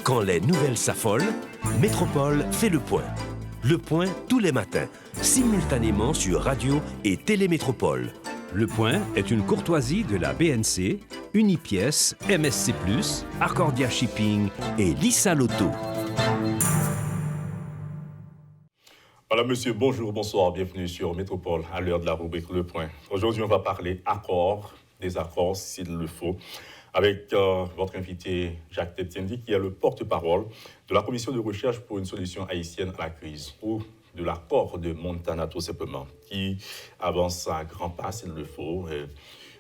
Quand les nouvelles s'affolent, Métropole fait le point. Le point tous les matins, simultanément sur Radio et Télémétropole. Le point est une courtoisie de la BNC, Unipièce, MSC+, Arcordia Shipping et Lissa Lotto. Voilà, monsieur, bonjour, bonsoir, bienvenue sur Métropole à l'heure de la rubrique Le Point. Aujourd'hui, on va parler accords, désaccords, s'il le faut, avec votre invité Jacques Tetsendi, qui est le porte-parole de la commission de recherche pour une solution haïtienne à la crise, ou de l'accord de Montana, tout simplement, qui avance à grands pas, s'il le faut,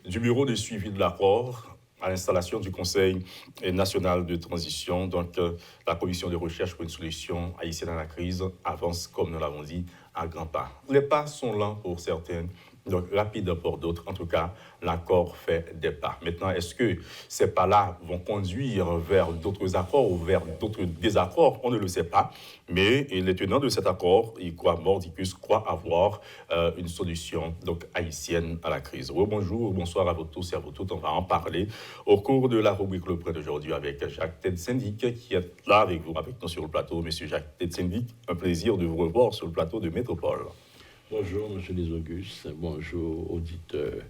du bureau de suivi de l'accord à l'installation du Conseil national de transition. Donc, la commission de recherche pour une solution haïtienne à la crise avance, comme nous l'avons dit, à grands pas. Les pas sont lents pour certains, donc rapides pour d'autres. En tout cas, l'accord fait des pas. Maintenant, est-ce que ces pas-là vont conduire vers d'autres accords ou vers d'autres désaccords? On ne le sait pas. Mais les tenants de cet accord, ils croient, mordicus, croient avoir une solution donc haïtienne à la crise. Bonjour, bonsoir à vous tous et à vous toutes. On va en parler au cours de la rubrique Le Point d'aujourd'hui avec Jacques Tetsendi qui est là avec nous sur le plateau. Monsieur Jacques Tetsendi, un plaisir de vous revoir sur le plateau de Métropole. Bonjour, M. Desaugustes. Bonjour, auditeurs,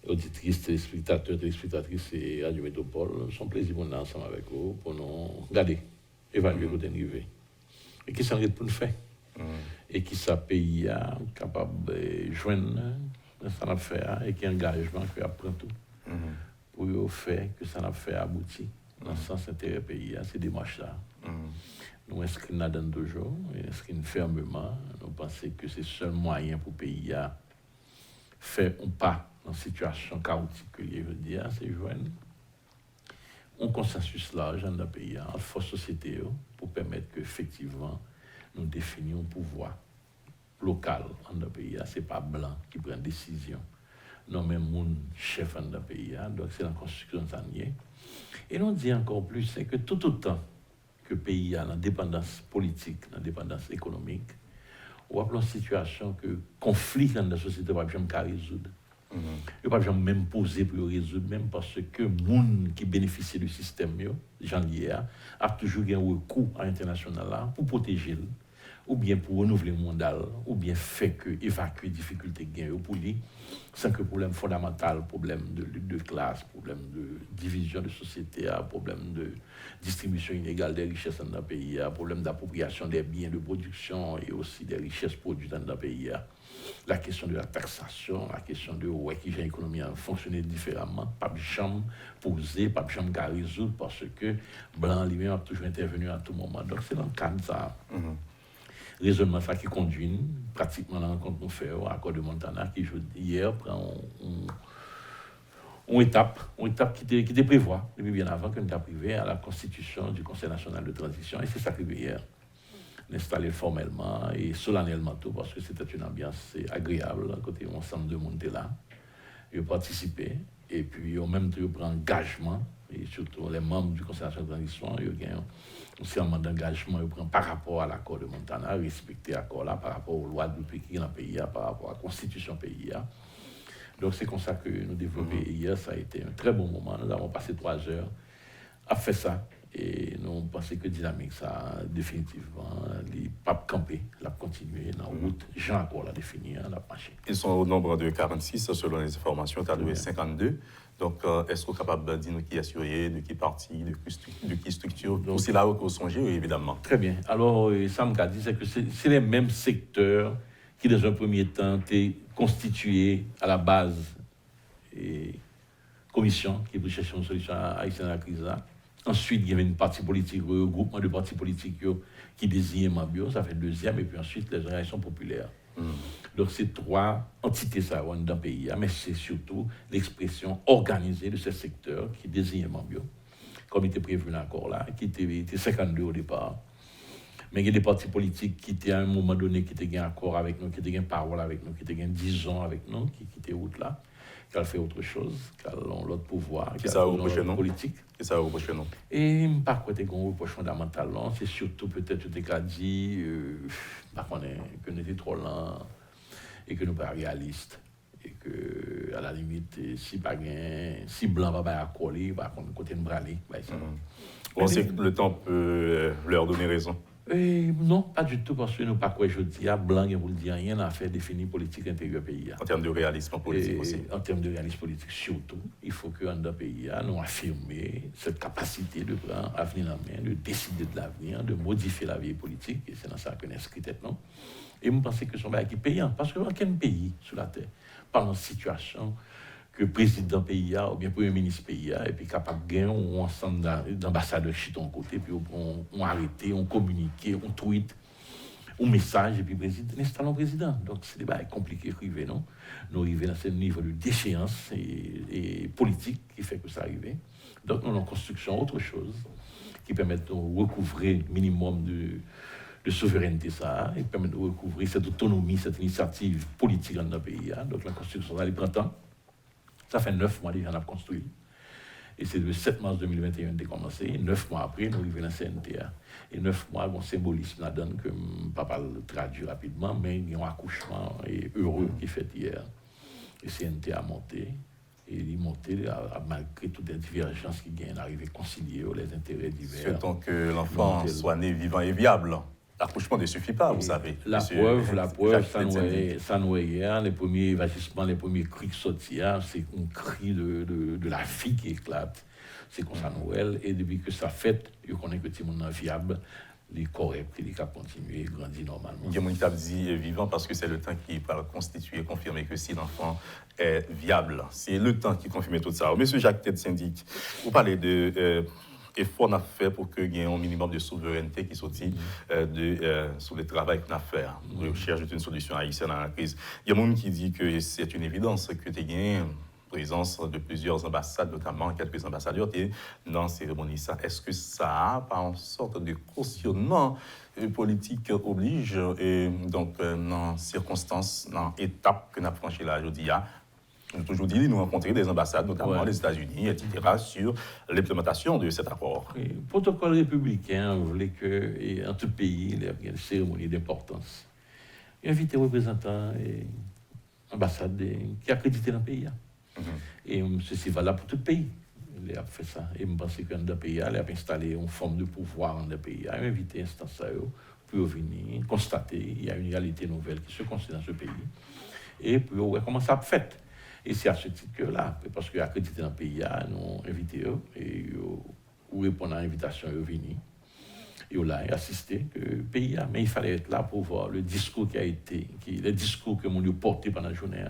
auditrices, téléspectateurs, téléspectatrices et Radio Métropole. C'est un plaisir pour nous ensemble avec vous, pour nous regarder, évaluer votre arrivée. Et qui s'en est pour nous faire. Et qui ça pays capable de joindre ça n'a fait et qui engagement qui apprend tout. Pour faire que ça n'a fait aboutir dans le sens intérêt pays, ces démarches-là. Nous inscrivons dans 2 jours, et inscrivons fermement. Nous pensons que c'est le seul moyen pour le pays à faire un pas dans une situation chaotique que je veux dire, c'est joindre un consensus large dans le pays, en force société, pour permettre qu'effectivement, nous définissions un pouvoir local dans le pays. Ce n'est pas blanc qui prend décision, non même mon chef dans le pays. Donc c'est la constitution sanitaire. Et nous dit encore plus, c'est que tout autant que le pays a l'indépendance politique, l'indépendance économique, ou à une situation que conflit dans la société ne va jamais résoudre. Il ne va jamais même poser pour résoudre, même parce que les gens qui bénéficient du système, Jean Lier, a toujours un recours à l'international pour protéger, ou bien pour renouveler le mondial, ou bien faire que évacuer les difficultés pour lui, sans que problème fondamental, problème de lutte de classe, problème de division de société, problème de distribution inégale des richesses dans le pays, problème d'appropriation des biens de production et aussi des richesses produites dans le pays, la question de la taxation, la question de qui j'ai l'économie a fonctionné différemment, pas de chambre posée, pas de chambre à résoudre parce que Blanc lui-même a toujours intervenu à tout moment. Donc c'est dans le cadre de ça. Raisonnement ça qui conduit pratiquement la rencontre qu'on fait au accord de Montana qui hier prend une étape qui prévoit depuis bien avant que nous avons privé à la constitution du Conseil national de transition et c'est ça qui est hier installé formellement et solennellement tout parce que c'était une ambiance agréable à côté ensemble de monde là ils ont participé et puis en même temps ils prennent engagement et surtout les membres du Conseil national de transition ils ont un serment d'engagement par rapport à l'accord de Montana, respecter l'accord là par rapport aux lois du pays dans le pays, par rapport à la constitution pays. Donc c'est comme ça que nous développons hier, ça a été un très bon moment. Nous avons passé 3 heures à faire ça et nous pensons que dynamique ça définitivement, les papes campés, la continuer dans la route, Jean encore la définir, la marcher. Ils sont au nombre de 46 selon les informations, tu as donné 52. Donc, est-ce qu'on est capable de dire qui est assuré, de qui parti, de qui structure? Donc, c'est là où on songe, évidemment. Très bien. Alors, ça me dit, c'est que c'est les mêmes secteurs qui, dans un premier temps, étaient constitués à la base et commission qui est pour chercher une solution haïtienne à la crise. Ensuite, il y avait une partie politique, un regroupement de partis politiques qui désignait Mabio, ça fait le deuxième, et puis ensuite les organisations populaires. Donc, c'est 3 entités ça dans le pays, mais c'est surtout l'expression organisée de ces secteurs qui désignent Mabio, comme il était prévu dans l'accord là, qui était 52 au départ. Mais il y a des partis politiques qui étaient à un moment donné, qui étaient en accord avec nous, qui étaient en parole avec nous, qui étaient en 10 ans avec nous, qui étaient route là, qui ont fait autre chose, qui ont l'autre pouvoir, qui ont l'autre politique. Et ça reproche non. Et par contre, un reproche fondamental, c'est surtout peut-être que tu as dit que nous étions trop lents et que nous ne sommes pas réalistes. Et que, à la limite, si blanc va pas accoler, va côté de braler. On sait que le temps peut leur donner raison. Non, pas du tout, parce que nous pas quoi je dis, blanc, et vous le dites, rien à faire définir politique intérieure pays. En termes de réalisme politique aussi. En termes de réalisme politique, surtout, il faut que dans le pays, nous affirmer cette capacité de prendre l'avenir en main, de décider de l'avenir, de modifier la vie politique, et c'est dans ça qu'on inscrit tête, non? Et je pense que ce sont qui payant, parce que aucun pays sur la terre, par une situation que le président pays ou bien le premier ministre pays et puis capable de gagner un ensemble d'ambassadeurs chez ton côté, puis on arrête, on communique, on tweet, un message, et puis le président installe un président. Donc c'est des bails compliqués arriver, non? Nous arrivons à ce niveau de déchéance et politique qui fait que ça arrive. Donc nous avons en construction autre chose qui permet de recouvrer le minimum de souveraineté ça, et permet de recouvrir cette autonomie, cette initiative politique dans notre pays. Donc la construction, ça prend temps. Ça fait 9 mois déjà qu'on a construit. Et c'est le 7 mars 2021 qu'on a commencé. 9 mois après, nous arrivons à la CNTA. Et 9 mois, on symbolisme là-dedans que je ne peux pas le traduire rapidement, mais il y a un accouchement heureux qui est fait hier. Et CNTA a monté. Et il est monté malgré toutes les divergences qui viennent arriver, concilier les intérêts divers. Souhaitons que l'enfant soit né vivant et viable. L'accouchement ne suffit pas, vous savez. La preuve, ça nous est hier, les premiers vagissements, les premiers cris qui sortent, c'est un cri de la fille qui éclate. C'est comme ça Noël, et depuis que ça fait, je connais que tout le monde est viable, il est correct, il est capable de continuer, grandir normalement. Il y a mon qui dit vivant parce que c'est le temps qui va constituer, confirmer que si l'enfant est viable, c'est le temps qui confirme tout ça. Monsieur Jacques Tête Syndic, vous parlez de effort à faire pour qu'il y ait un minimum de souveraineté qui sortit sur le travail qu'on a fait. On recherche une solution haïtienne à la crise. Il y a monde qui dit que c'est une évidence que tu aies une présence de plusieurs ambassades, notamment quelques ambassadeurs dans la cérémonie. Est-ce que ça a, par une sorte de cautionnement politique oblige, et donc dans circonstances, dans étapes que nous avons franchies là aujourd'hui, nous toujours dit, nous rencontrer des ambassades, notamment les États-Unis, etc., sur l'implémentation de cet accord. Le protocole républicain voulait que, en tout pays, il y ait une cérémonie d'importance. Il a invité les représentants et ambassades qui accréditent dans le pays. Et ceci va là pour tout le pays. Il a fait ça. Et je pense que dans le pays, il a installé une forme de pouvoir dans le pays. Il a invité les instances pour venir constater qu'il y a une réalité nouvelle qui se construit dans ce pays. Et pour voir comment ça a fait. Et c'est à ce titre que là, parce que accrédité dans le pays, nous avons invité eux, et ils répondent à l'invitation, ils viennent. Ils ont assisté le pays. Mais il fallait être là pour voir le discours qui a été, les discours que mon porté pendant la journée.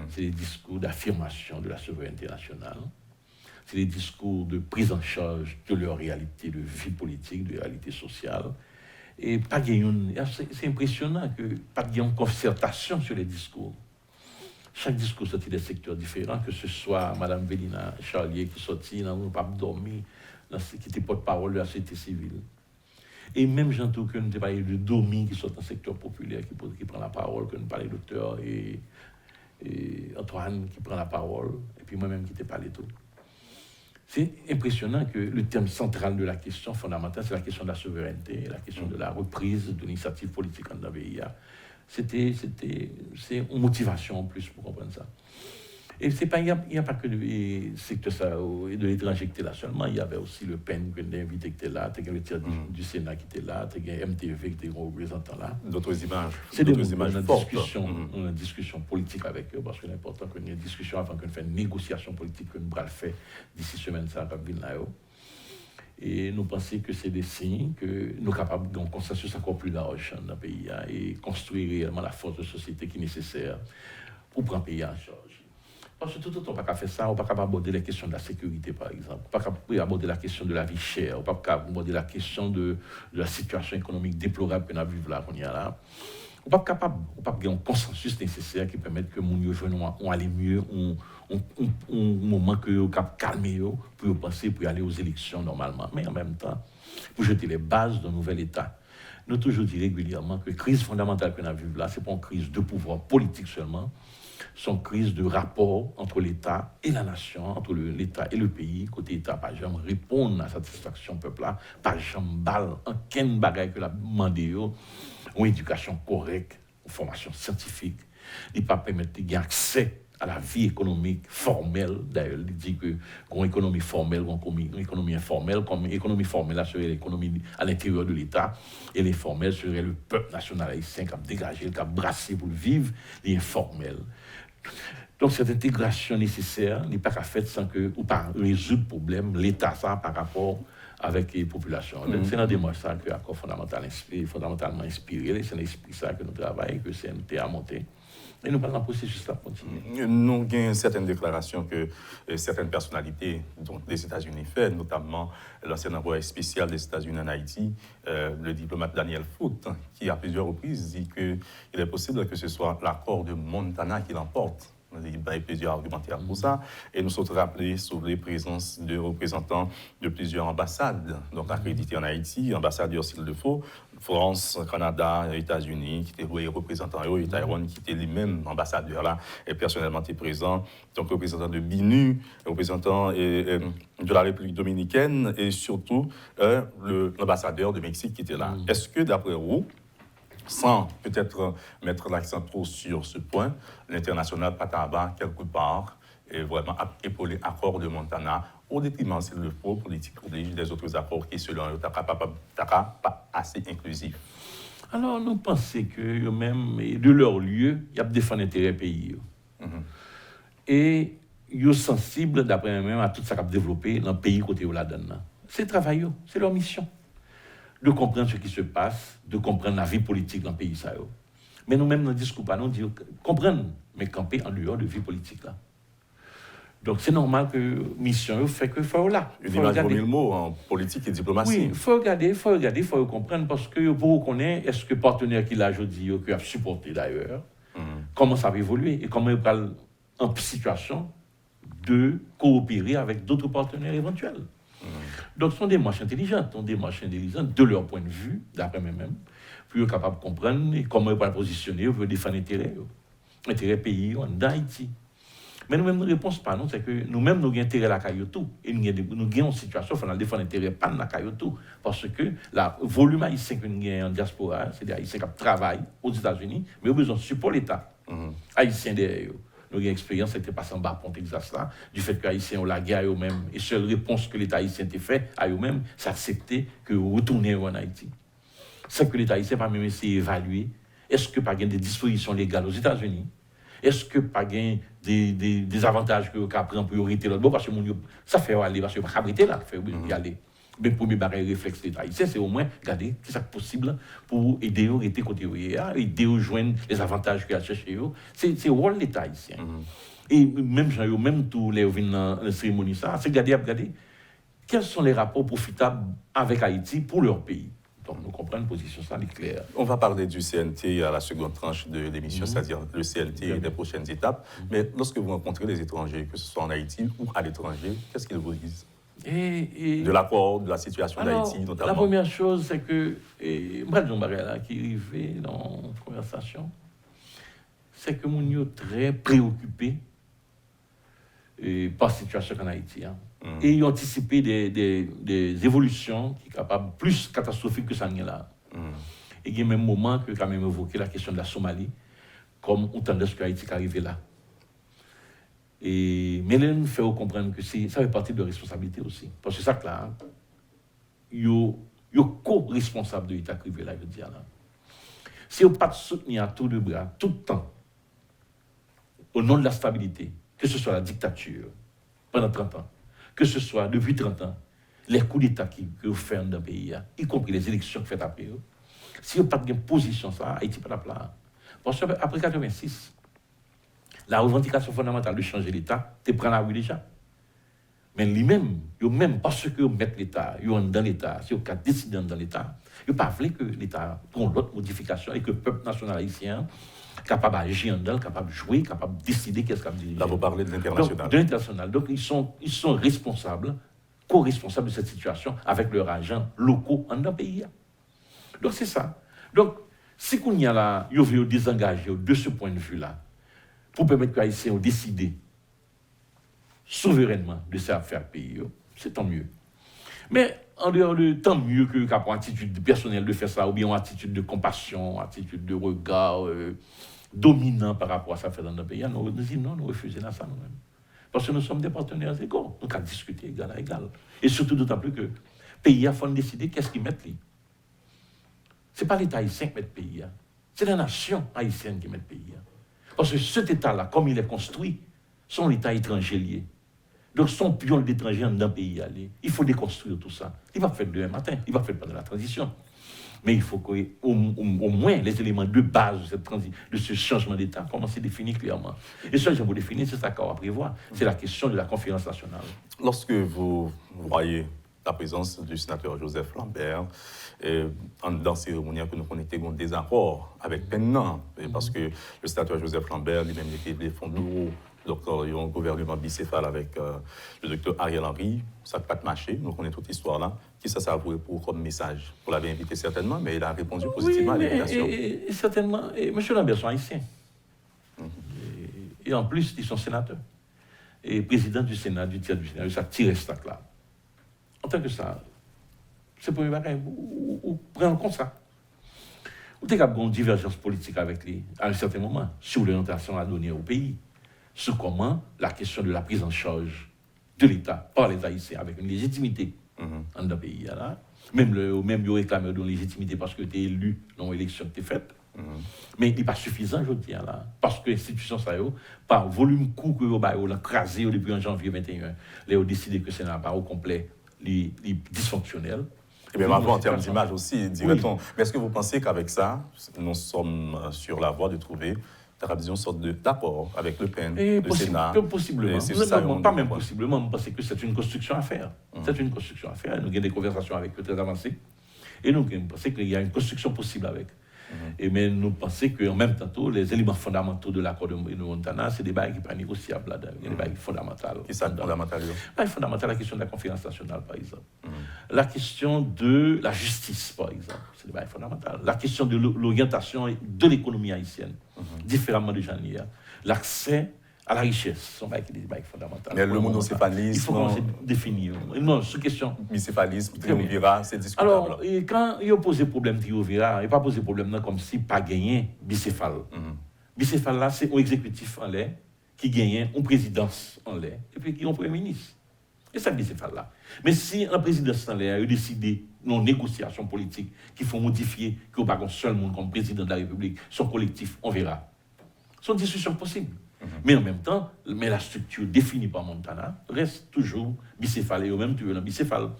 C'est des discours d'affirmation de la souveraineté nationale. C'est des discours de prise en charge de leur réalité de vie politique, de réalité sociale. Et pas c'est impressionnant que pas de concertation sur les discours. Chaque discours sortit des secteurs différents, que ce soit Mme Bélina Charlier qui sortit dans le pape dormi, qui était porte-parole de la société civile. Et même Jean Tour, que nous avons parlé de Domi qui sort dans le secteur populaire, qui prend la parole, que nous parlons de docteur et Antoine qui prend la parole, et puis moi-même qui t'ai parlé tout. C'est impressionnant que le thème central de la question fondamentale, c'est la question de la souveraineté, la question de la reprise de l'initiative politique en Davéia. C'est une motivation en plus pour comprendre ça. Et il n'y a pas que le secteur de l'étranger qui était là seulement, il y avait aussi le PEN que l'invité qui était là, le tiers du Sénat qui était là, MTV qui était représentant là. D'autres images. C'est des images fortes. On a une discussion politique avec eux, parce que l'important qu'on ait une discussion avant qu'on fasse une négociation politique que nous allons faire d'ici semaine ça à Villeneuve. Et nous pensons que c'est des signes que nous sommes capables d'un consensus encore plus large dans le pays et construire réellement la force de société qui est nécessaire pour prendre le pays en charge. Parce que tout le temps, on ne peut pas faire ça, on ne peut pas aborder les questions de la sécurité, par exemple. On ne peut pas aborder la question de la vie chère, on ne peut pas aborder la question de la situation économique déplorable que nous vivons là, qu'on y a là. On ne peut pas avoir un consensus nécessaire qui permette que nous on aller mieux, un moment que nous calmer pour penser, pour aller aux élections normalement. Mais en même temps, pour jeter les bases d'un nouvel État. Nous toujours dit régulièrement que la crise fondamentale que nous vivons là, ce n'est pas une crise de pouvoir politique seulement, c'est une crise de rapport entre l'État et la nation, entre l'État et le pays. Côté État, pas jamais répondre à la satisfaction du peuple là, pas jamais balle, aucun bagage que la demandé, une éducation correcte, une formation scientifique, il ne pas permettre de gagner accès à la vie économique formelle. D'ailleurs, il dit que une économie formelle, une économie informelle, comme l'économie formelle là, serait l'économie à l'intérieur de l'État, et l'informel serait le peuple national haïtien qui a dégagé, qui a brassé pour le vivre, l'informel. Donc cette intégration nécessaire n'est pas faite sans que, ou pas résoudre le problème, l'État ça par rapport avec les populations. C'est dans des démarche ça que l'accord fondamentalement inspiré, c'est l'esprit ça que nous travaillons, que CNT a monté. Et nous parlons d'un processus là continue. Nous avons certaines déclarations que certaines personnalités des États-Unis font, notamment l'ancien envoyé spécial des États-Unis en Haïti, le diplomate Daniel Foote, qui à plusieurs reprises dit qu'il est possible que ce soit l'accord de Montana qui l'emporte. Il y a plusieurs argumentaires pour ça. Et nous sommes rappelés sur les présences de représentants de plusieurs ambassades, donc accrédités en Haïti, ambassadeur s'il le faut, France, Canada, États-Unis, qui étaient représentants, et Taïwan, qui était lui-même ambassadeur là, et personnellement était présent, donc représentant de BINU, représentant de la République dominicaine, et surtout l'ambassadeur de Mexique qui était là. Est-ce que d'après vous, sans peut-être mettre l'accent trop sur ce point, l'international Pataba, quelque part, est vraiment épaulé l'accord de Montana au détriment, s'il le faut, politique des autres accords qui, selon eux, n'sont pas assez inclusifs. Alors, nous pensons que eux-mêmes, de leur lieu, ils défendent l'intérêt du pays. Et ils sont sensibles, d'après eux-mêmes, à tout ça qu'ils ont développé dans le pays côté où la donne. C'est le travail, c'est leur mission. De comprendre ce qui se passe, de comprendre la vie politique dans le pays. Ça, mais nous-mêmes, dans le discours, nous disons comprendre, mais camper en dehors de vie politique. Là. Donc, c'est normal que mission fait que faut là. Une image vaut mille mots en politique et diplomatie. Oui, il faut regarder, il faut comprendre, parce que pour connaître, est-ce que le partenaire qui l'a aujourd'hui, qui a supporté d'ailleurs, comment ça va évoluer et comment il va en situation de coopérer avec d'autres partenaires éventuels. Donc, ce sont des marches intelligentes, de leur point de vue, d'après moi-même, pour être capable de comprendre comment ils vont positionner, pour défendre l'intérêt pays en Haïti. Mais nous-mêmes, nous ne répondons pas, non, c'est que nous-mêmes, nous avons intérêt à la Caillotou. Et nous avons une situation où nous défendre l'intérêt pas de la Caillotou. Parce que le volume haïtien que nous avons en diaspora, c'est des haïtiens qui travaillent aux États-Unis, mais ils ont besoin de support l'État. Haïtiens derrière eux. Nous avons une expérience, c'était passé en bas, Pont-Texas, là, du fait que les Haïtiens ont la guerre à eux-mêmes. Et seule réponse que l'État haïtien a fait à eux-mêmes, c'est accepter que vous retournez en Haïti. C'est que l'État haïtien va même essayer d'évaluer, est-ce que pas des dispositions légales aux États-Unis? Est-ce que pas des avantages que prend en priorité l'autre? Parce que ça fait aller, parce que pas abriter là, fait y aller. Mais pour me barrer réflexe l'État haïtien, c'est au moins regarder ce qui est possible pour aider à rester côté aider à joindre les avantages qu'il y a cherché. C'est le rôle de l'État haïtien. Et même tous les dans la cérémonie, c'est regarder quels sont les rapports profitables avec Haïti pour leur pays. Donc nous comprenons une position ça, est claire. On va parler du CNT à la seconde tranche de l'émission, c'est-à-dire le CNT et des prochaines étapes. Mais lorsque vous rencontrez les étrangers, que ce soit en Haïti ou à l'étranger, qu'est-ce qu'ils vous disent? De l'accord, de la situation d'Haïti, notamment. La première chose, c'est que, moi, John Barrella, qui est arrivé dans la conversation, c'est que nous sommes très préoccupés par la situation en Haïti. Et ils ont anticipé des évolutions qui sont capables, plus catastrophiques que ça n'est là. Et il y a même moment que quand même évoqué la question de la Somalie, comme on tendance que Haïti est arrivé là. Et Mélène fait comprendre que ça fait partie de la responsabilité aussi. Parce que ça, là, il y a co-responsable de l'État privé, là, je veux dire. Là. Si on ne pas de soutenir à tout de bras, tout le temps, au nom de la stabilité, que ce soit la dictature, pendant 30 ans, que ce soit depuis 30 ans, les coups d'État qui fait dans le pays, y compris les élections faites après eux, si on n'a pas de position, ça, Haïti n'est pas là. Parce qu'après 1986, la revendication fondamentale de changer l'État, tu prends la rue déjà. Mais lui-même, même parce que vous mettez l'État, vous êtes dans l'État, si vous êtes décidé dans l'État, vous ne pas voulu que l'État prenne l'autre modification et que le peuple national haïtien capable d'agir en dedans, capable de jouer, capable de décider qu'est-ce qu'il dirige. Là, vous parlez de l'international. De l'international. Donc, ils sont responsables, co-responsables de cette situation avec leurs agents locaux en dans le pays. Donc, c'est ça. Donc, si qu'on y a là, ils veulent désengager de ce point de vue-là, pour permettre que les Haïtiens décident souverainement de faire affaire pays, c'est tant mieux. Mais en dehors de tant mieux que qu'après une attitude personnelle de faire ça, ou bien une attitude de compassion, une attitude de regard dominant par rapport à ça fait dans notre pays, nous disons non, nous refusons ça nous-mêmes. Parce que nous sommes des partenaires égaux. Nous avons discuté égal à égal. Et surtout d'autant plus que le pays a fallu décider qu'est-ce qu'ils mettent. Ce n'est pas l'État haïtien qui met le pays. C'est la nation haïtienne qui met le pays. Parce que cet État-là, comme il est construit, son État étranger lié. Donc son pion d'étranger dans le pays aller. Il faut déconstruire tout ça. Il va faire demain matin, il va faire pendant la transition. Mais il faut qu'au moins les éléments de base de ce changement d'État commencent à définir clairement. Et ça, je vous définis, c'est ça qu'on va prévoir. C'est la question de la conférence nationale. Lorsque vous voyez la présence du sénateur Joseph Lambert dans ces cérémonies que nous connaissons des désaccord avec Pennan, parce que le sénateur Joseph Lambert lui-même était défendu donc un gouvernement bicéphale avec le docteur Ariel Henry, ça n'a pas marché, nous connaissons toute l'histoire là. Qui ça a voué pour comme message? Vous l'avez invité certainement, mais il a répondu positivement à l'invitation. Et certainement, et M. Lambert sont haïtiens. Et en plus, ils sont sénateurs. Et président du Sénat, du tiers du Sénat, ça tire ce là. En tant que ça, c'est pour vous prendre comme ça. Vous avez une divergence politique avec lui à un certain moment sur l'orientation à donner au pays, sur comment la question de la prise en charge de l'État par les Haïtiens avec une légitimité dans le pays. Là. Même il réclame une légitimité parce que tu es élu dans l'élection que tu es faite. Mais il n'est pas suffisant, je dis là. Parce que l'institution, ça par volume court que vous avez crasé depuis en janvier 2021, ils ont décidé que le Sénat pas au complet les dysfonctionnel. Et bien, en termes d'image aussi, dirait-on. Oui. Mais est-ce que vous pensez qu'avec ça, nous sommes sur la voie de trouver une sorte d'accord avec le PEN, le Sénat? Possiblement. Pas même possiblement, parce que c'est une construction à faire. C'est une construction à faire. Nous avons des conversations avec eux très avancées. Et nous pensons qu'il y a une construction possible avec. Et mais nous pensons qu'en même temps, les éléments fondamentaux de l'accord de Montana, c'est des bails qui ne sont pas négociables là-dedans. Il y a des bails fondamentaux. Qui sont fondamentaux? Fondamental, la question de la conférence nationale, par exemple. La question de la justice, par exemple. C'est des bails fondamentaux. La question de l'orientation de l'économie haïtienne, différemment de Jania. L'accès à la richesse, sont des bails fondamentaux. Mais le monocépalisme. Il faut commencer à définir. Non, c'est question. Bicéphalisme, triumvirat, c'est discutable. Alors, quand il a posé problème triumvirat, il n'a pas posé problème comme si pas gagné bicéphale. Bicéphale là, c'est un exécutif en l'air qui gagne une présidence en l'air et puis qui est un premier ministre. Et c'est bicéphale là. Mais si un président en l'air a décidé non négociation politique qui faut modifier que pas un seul monde comme président de la République, son collectif, on verra. Son discussion possible. Mais en même temps, la structure définie par Montana reste toujours bicéphale et au même tu es bicéphale.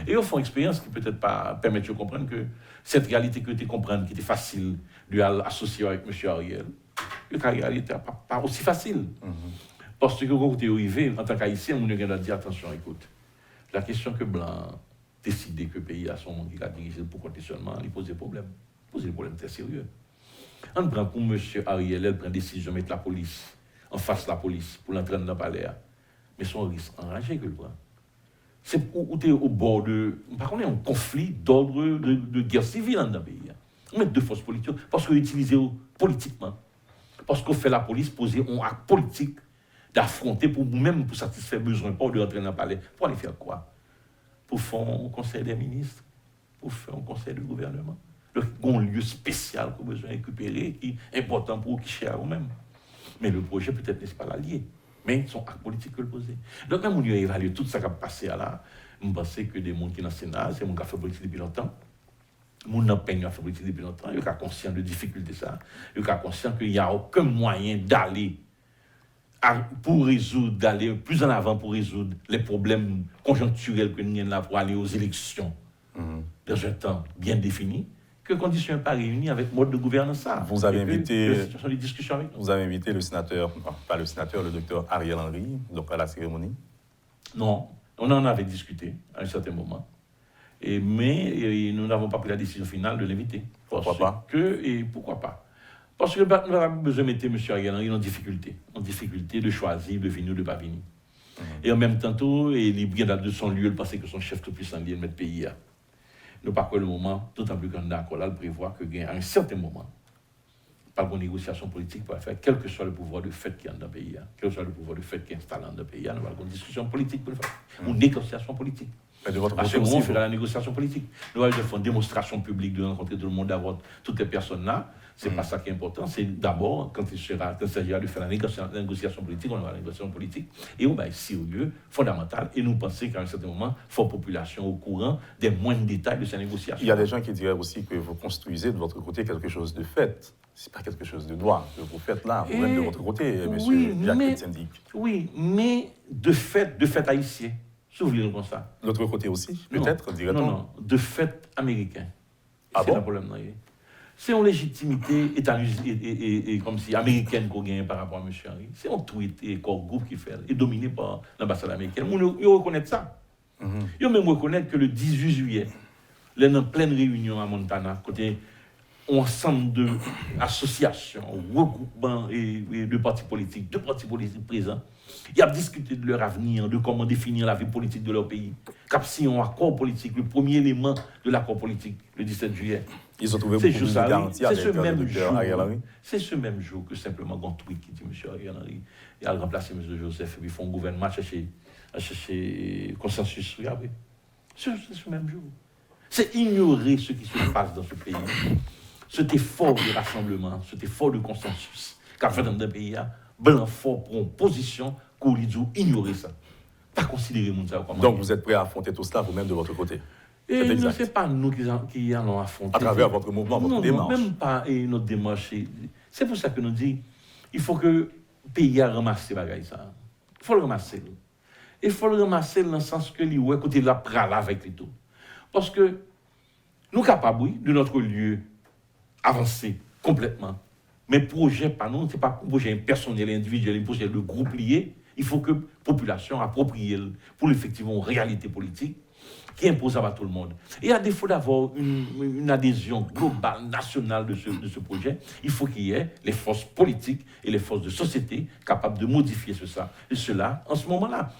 Et au fond, expérience qui peut-être pas permettre de comprendre que cette réalité que tu comprends, qui était facile de l'associer avec M. Ariel, la réalité n'est pas aussi facile. Parce que quand tu es arrivé, en tant qu'haïtien, on a dit attention, écoute, la question que Blanc décidé que le pays a son monde qui a dirigé pour conditionnement, il pose des problèmes. Il pose des problèmes très sérieux. On prend pour M. Ariel, elle prend décision de mettre la police en face de la police pour l'entraîner dans le palais. Mais son risque enragé que le prend. C'est où tu es au bord de. Par contre, il y a un conflit d'ordre de guerre civile dans le pays. On met deux forces politiques parce qu'on utilise politiquement. Parce qu'on fait la police poser un acte politique d'affronter pour même pour satisfaire besoin, pas de rentrer dans le palais. Pour aller faire quoi? Pour faire un conseil des ministres, pour faire un conseil du gouvernement. Un lieu spécial qu'on a besoin de récupérer, qui est important pour qui cher ou même. Mais le projet peut-être n'est pas l'allié, mais son acte politique que le poser. Donc même on a évalué tout ça qui a passé là, je pense que des gens qui sont dans le Sénat, c'est des gens qui ont fait politique depuis longtemps. Les gens qui ont fait politique depuis longtemps, ils sont conscients de la difficulté de ça. Ils sont conscients qu'il n'y a aucun moyen d'aller d'aller plus en avant pour résoudre les problèmes conjoncturels que nous avons là pour aller aux élections dans un temps bien défini. Que conditions pas réunies avec mode de gouvernance. Vous avez invité des discussions avec nous. Vous avez invité le sénateur, pas le sénateur, le docteur Ariel Henry, donc à la cérémonie? Non, on en avait discuté à un certain moment. Mais nous n'avons pas pris la décision finale de l'inviter. Pourquoi pas? Pourquoi pas? Parce que nous avons besoin de mettre M. Ariel Henry en difficulté de choisir, de venir ou de ne pas venir. Et en même temps, il bien de son lieu, il pensait que son chef tout puissant lié de mettre pays. Nous pas le moment, d'autant plus qu'on est d'accord là, le prévoit que à un certain moment, par une négociation politique pour faire, quel que soit le pouvoir de fait qui est dans le pays, quel que soit le pouvoir de fait qui est installé dans le pays, nous avons une discussion politique pour le faire, une négociation politique. Mais de votre Parce côté que aussi, on fait la négociation politique. Nous allons faire une démonstration publique de rencontrer tout le monde, d'avoir toutes les personnes là. C'est pas ça qui est important. C'est d'abord, quand il s'agira de faire la négociation politique, on aura la négociation politique. Et on va être sérieux, fondamental. Et nous pensons qu'à un certain moment, il faut la population au courant des moindres détails de ces négociations. Il y a des gens qui diraient aussi que vous construisez de votre côté quelque chose de fait. C'est pas quelque chose de droit que vous faites là, vous-même de votre côté, monsieur Jacques Syndic. Oui, mais de fait haïtien. Souvenez-vous comme ça. L'autre côté aussi, peut-être, dirait-on. Non, de fait américain. Ah c'est bon? le problème. C'est une légitimité et comme si américaine qu'on gagne par rapport à M. Henry. C'est un tweet et corps groupe qui fait, et dominé par l'ambassade américaine. Ils reconnaissent ça. Ils même reconnaissent que le 18 juillet, là, dans pleine réunion à Montana, côté ensemble d'associations, regroupements et de partis politiques, deux partis politiques présents, ils ont discuté de leur avenir, de comment définir la vie politique de leur pays. Cap si un accord politique, le premier élément de l'accord politique, le 17 juillet. Ils ont trouvé beaucoup de garanties avec le docteur Ariel Henry. C'est ce même jour que simplement un tweet qui dit M. Ariel Henry, il a remplacé M. Joseph, et puis ils font un gouvernement à chercher consensus. Regardez. C'est ce même jour. C'est ignorer ce qui se passe dans ce pays. Cet effort de rassemblement, cet effort de consensus qu'a fait dans un pays, blanc fort pour une position qu'on lui dit ignorer ça. Pas considérer mon ça comme. Donc vous êtes prêt à affronter tout cela vous-même de votre côté? Et ce n'est pas nous qui allons affronter. À travers votre mouvement, votre démarche. Non, même pas notre démarche. C'est pour ça que nous disons il faut que le pays a ramassé bagaille ça. Il faut le ramasser. Il faut le ramasser dans le sens que lui, côté la prala avec les tout. Parce que nous sommes capables, oui, de notre lieu avancer complètement. Mais projet, pas nous, ce n'est pas un projet personnel, individuel, un projet de groupe lié. Il faut que la population approprie pour effectivement une réalité politique qui est imposable à tout le monde. Et à défaut d'avoir une adhésion globale, nationale de ce projet, il faut qu'il y ait les forces politiques et les forces de société capables de modifier cela en ce moment-là.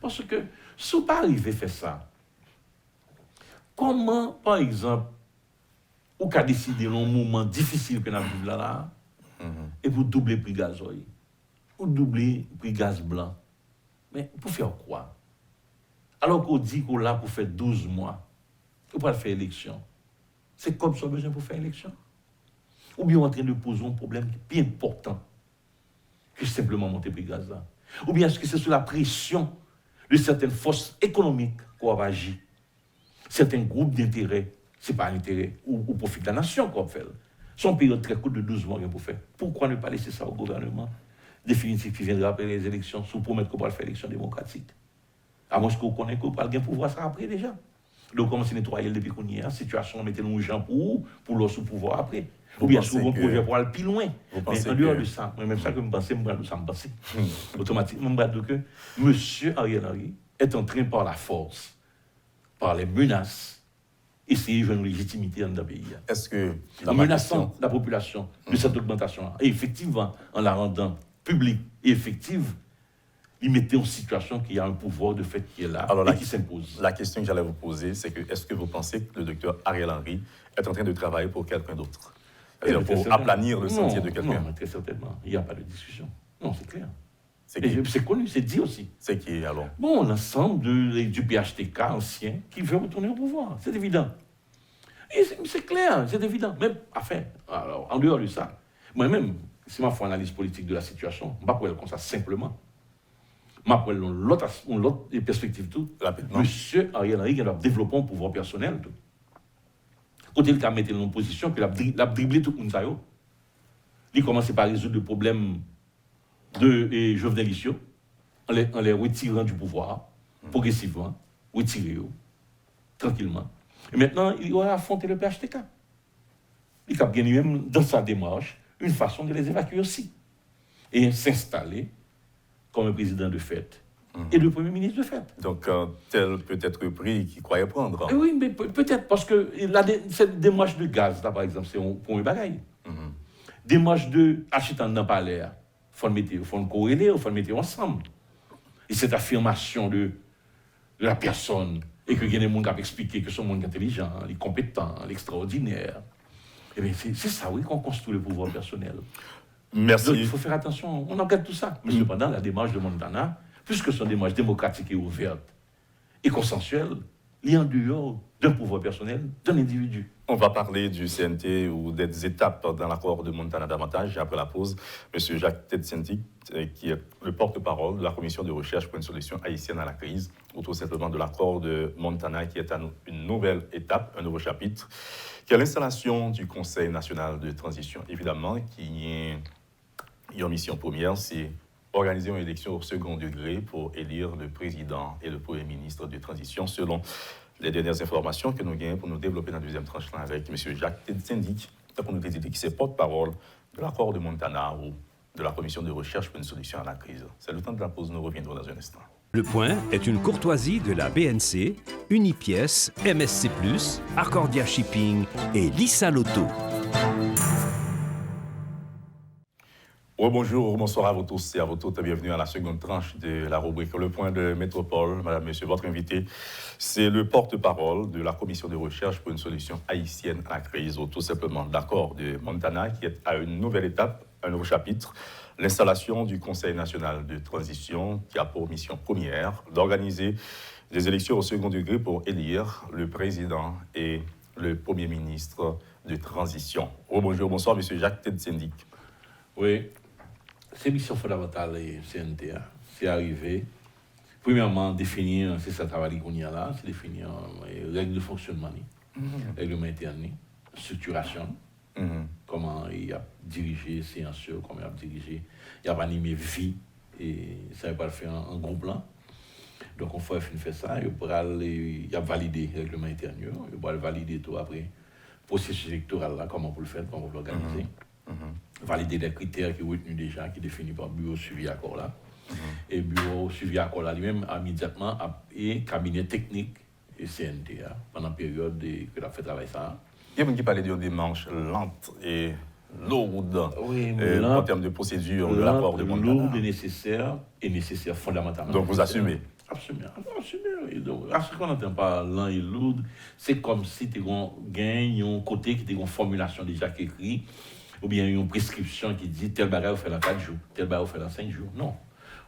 Parce que si on pas arrivé à faire ça, comment, par exemple, ou qu'a décidé un moment difficile que nous vivons là, et pour doubler le prix gazoil, ou doubler le prix gaz blanc, mais pour faire quoi? Alors qu'on dit qu'on l'a pour faire 12 mois, on va faire élection. C'est comme ça besoin pour faire élection? Ou bien on est en train de poser un problème bien important que simplement monter le prix gaz là? Ou bien est-ce que c'est sous la pression de certaines forces économiques qu'on va agir? Certains groupes d'intérêt, ce n'est pas un intérêt ou profit de la nation qu'on fait. Son période très courte de 12 mois pour faire. Pourquoi ne pas laisser ça au gouvernement définitif qui viendra après les élections sous promettre qu'on va faire élection démocratique? À moins qu'on connaisse qu'on va le pouvoir ça après déjà. Donc comment c'est nettoyer depuis qu'on y est, la situation, mettez nos gens pour leur sous-pouvoir après. Ou bien souvent projet pour aller plus loin. Mais en dehors de ça, même ça que je pensais, automatiquement, je me dis que M. Ariel Henry est en train par la force, par les menaces, essayer de jouer une légitimité dans le pays. Est-ce que en menaçant la population de cette augmentation, et effectivement, en la rendant publique et effective, il mettait en situation qu'il y a un pouvoir de fait qui est là et qui s'impose. La question que j'allais vous poser, c'est que est-ce que vous pensez que le docteur Ariel Henry est en train de travailler pour quelqu'un d'autre? C'est-à-dire pour aplanir le sentier de quelqu'un? Non, très certainement. Il n'y a pas de discussion. Non, c'est clair. C'est connu, c'est dit aussi. C'est qui alors? Bon, l'ensemble du PHTK ancien qui veut retourner au pouvoir. C'est évident. Et c'est clair, c'est évident. Même, enfin, alors, en dehors de ça, moi-même, si je fais une analyse politique de la situation, je ne vais pas pouvoir le comme ça simplement. Je vais l'autre perspective tout. Monsieur Ariel Henry, il a développé un pouvoir personnel. Tout. Quand il a mis en position, qu'il a dribblé tout le monde. Il commence par résoudre le problème de Jovenel Issio, en les retirant du pouvoir, progressivement, retiré tranquillement. Et maintenant, il va affronter le PHTK. Il a gagné même dans sa démarche une façon de les évacuer aussi. Et s'installer comme un président de fait et le premier ministre de fait. Donc, tel peut-être le prix qu'il croyait prendre. Oui, mais peut-être, parce que cette démarche de gaz, là, par exemple, c'est pour un bagaille. Démarche de acheter un palais, il faut le corréler, il faut le mettre ensemble. Et cette affirmation de la personne, et que il y a des gens qui ont expliqué que ce monde intelligent, les compétents, l'extraordinaire. Eh bien, c'est ça, oui, qu'on construit le pouvoir personnel. Merci. Donc, il faut faire attention, on regarde tout ça. Mais cependant, la démarche de Montana, puisque c'est une démarche démocratique et ouverte et consensuelle, il est en dehors d'un pouvoir personnel d'un individu. On va parler du CNT ou des étapes dans l'accord de Montana davantage après la pause. Monsieur Jacques Tedsendik, qui est le porte-parole de la commission de recherche pour une solution haïtienne à la crise, ou tout simplement de l'accord de Montana, qui est une nouvelle étape, un nouveau chapitre, qui est l'installation du Conseil national de transition, évidemment, qui est une mission première, c'est organiser une élection au second degré pour élire le président et le premier ministre de transition, selon les dernières informations que nous gagnons pour nous développer dans la deuxième tranche là avec M. Jacques Tedsendik, pour nous dire qui c'est porte-parole de l'accord de Montana ou de la commission de recherche pour une solution à la crise. C'est le temps de la pause, nous reviendrons dans un instant. Le Point est une courtoisie de la BNC, Unipièce, MSC+, Accordia Shipping et Lisa Lotto. Bonjour, bonsoir à vous tous et à vous toutes. Bienvenue à la seconde tranche de la rubrique Le Point de Métropole. Madame, Monsieur, votre invité, c'est le porte-parole de la commission de recherche pour une solution haïtienne à la crise, ou tout simplement l'accord de Montana, qui est à une nouvelle étape, un nouveau chapitre, l'installation du Conseil national de transition, qui a pour mission première d'organiser des élections au second degré pour élire le président et le premier ministre de transition. Bonjour, bonsoir, Monsieur Jacques Tedsendik. Oui. C'est mission fondamentale et CNTA. C'est arrivé. Premièrement, définir, c'est ça le travail qu'on y a là, c'est définir les règles de fonctionnement, règlement interne, structuration, comment il a dirigé séance, comment il a dirigé, il a animé vie, et ça ne va pas le faire en gros plan. Donc on faut faire ça, il a validé le règlement interne, il va le valider tout après, processus électoral là, comment pour le faire, comment pour l'organiser. Valider les critères qui sont retenus déjà, qui sont définis par le bureau suivi accord là. Et le bureau suivi accord là lui-même, immédiatement, et cabinet technique et CNTA, pendant la période que a fait travail ça. Il y a quelqu'un qui parlait de démarche lente et lourde en termes de procédure de l'accord de Montana. Lourde et nécessaire fondamentalement. Donc vous assumez? Absolument. À ce qu'on n'entend pas lent et lourde, c'est comme si tu gagnes un côté qui est une formulation déjà qui écrit, ou bien une prescription qui dit tel bagage on fait dans 4 jours, tel bagage on fait dans 5 jours. Non.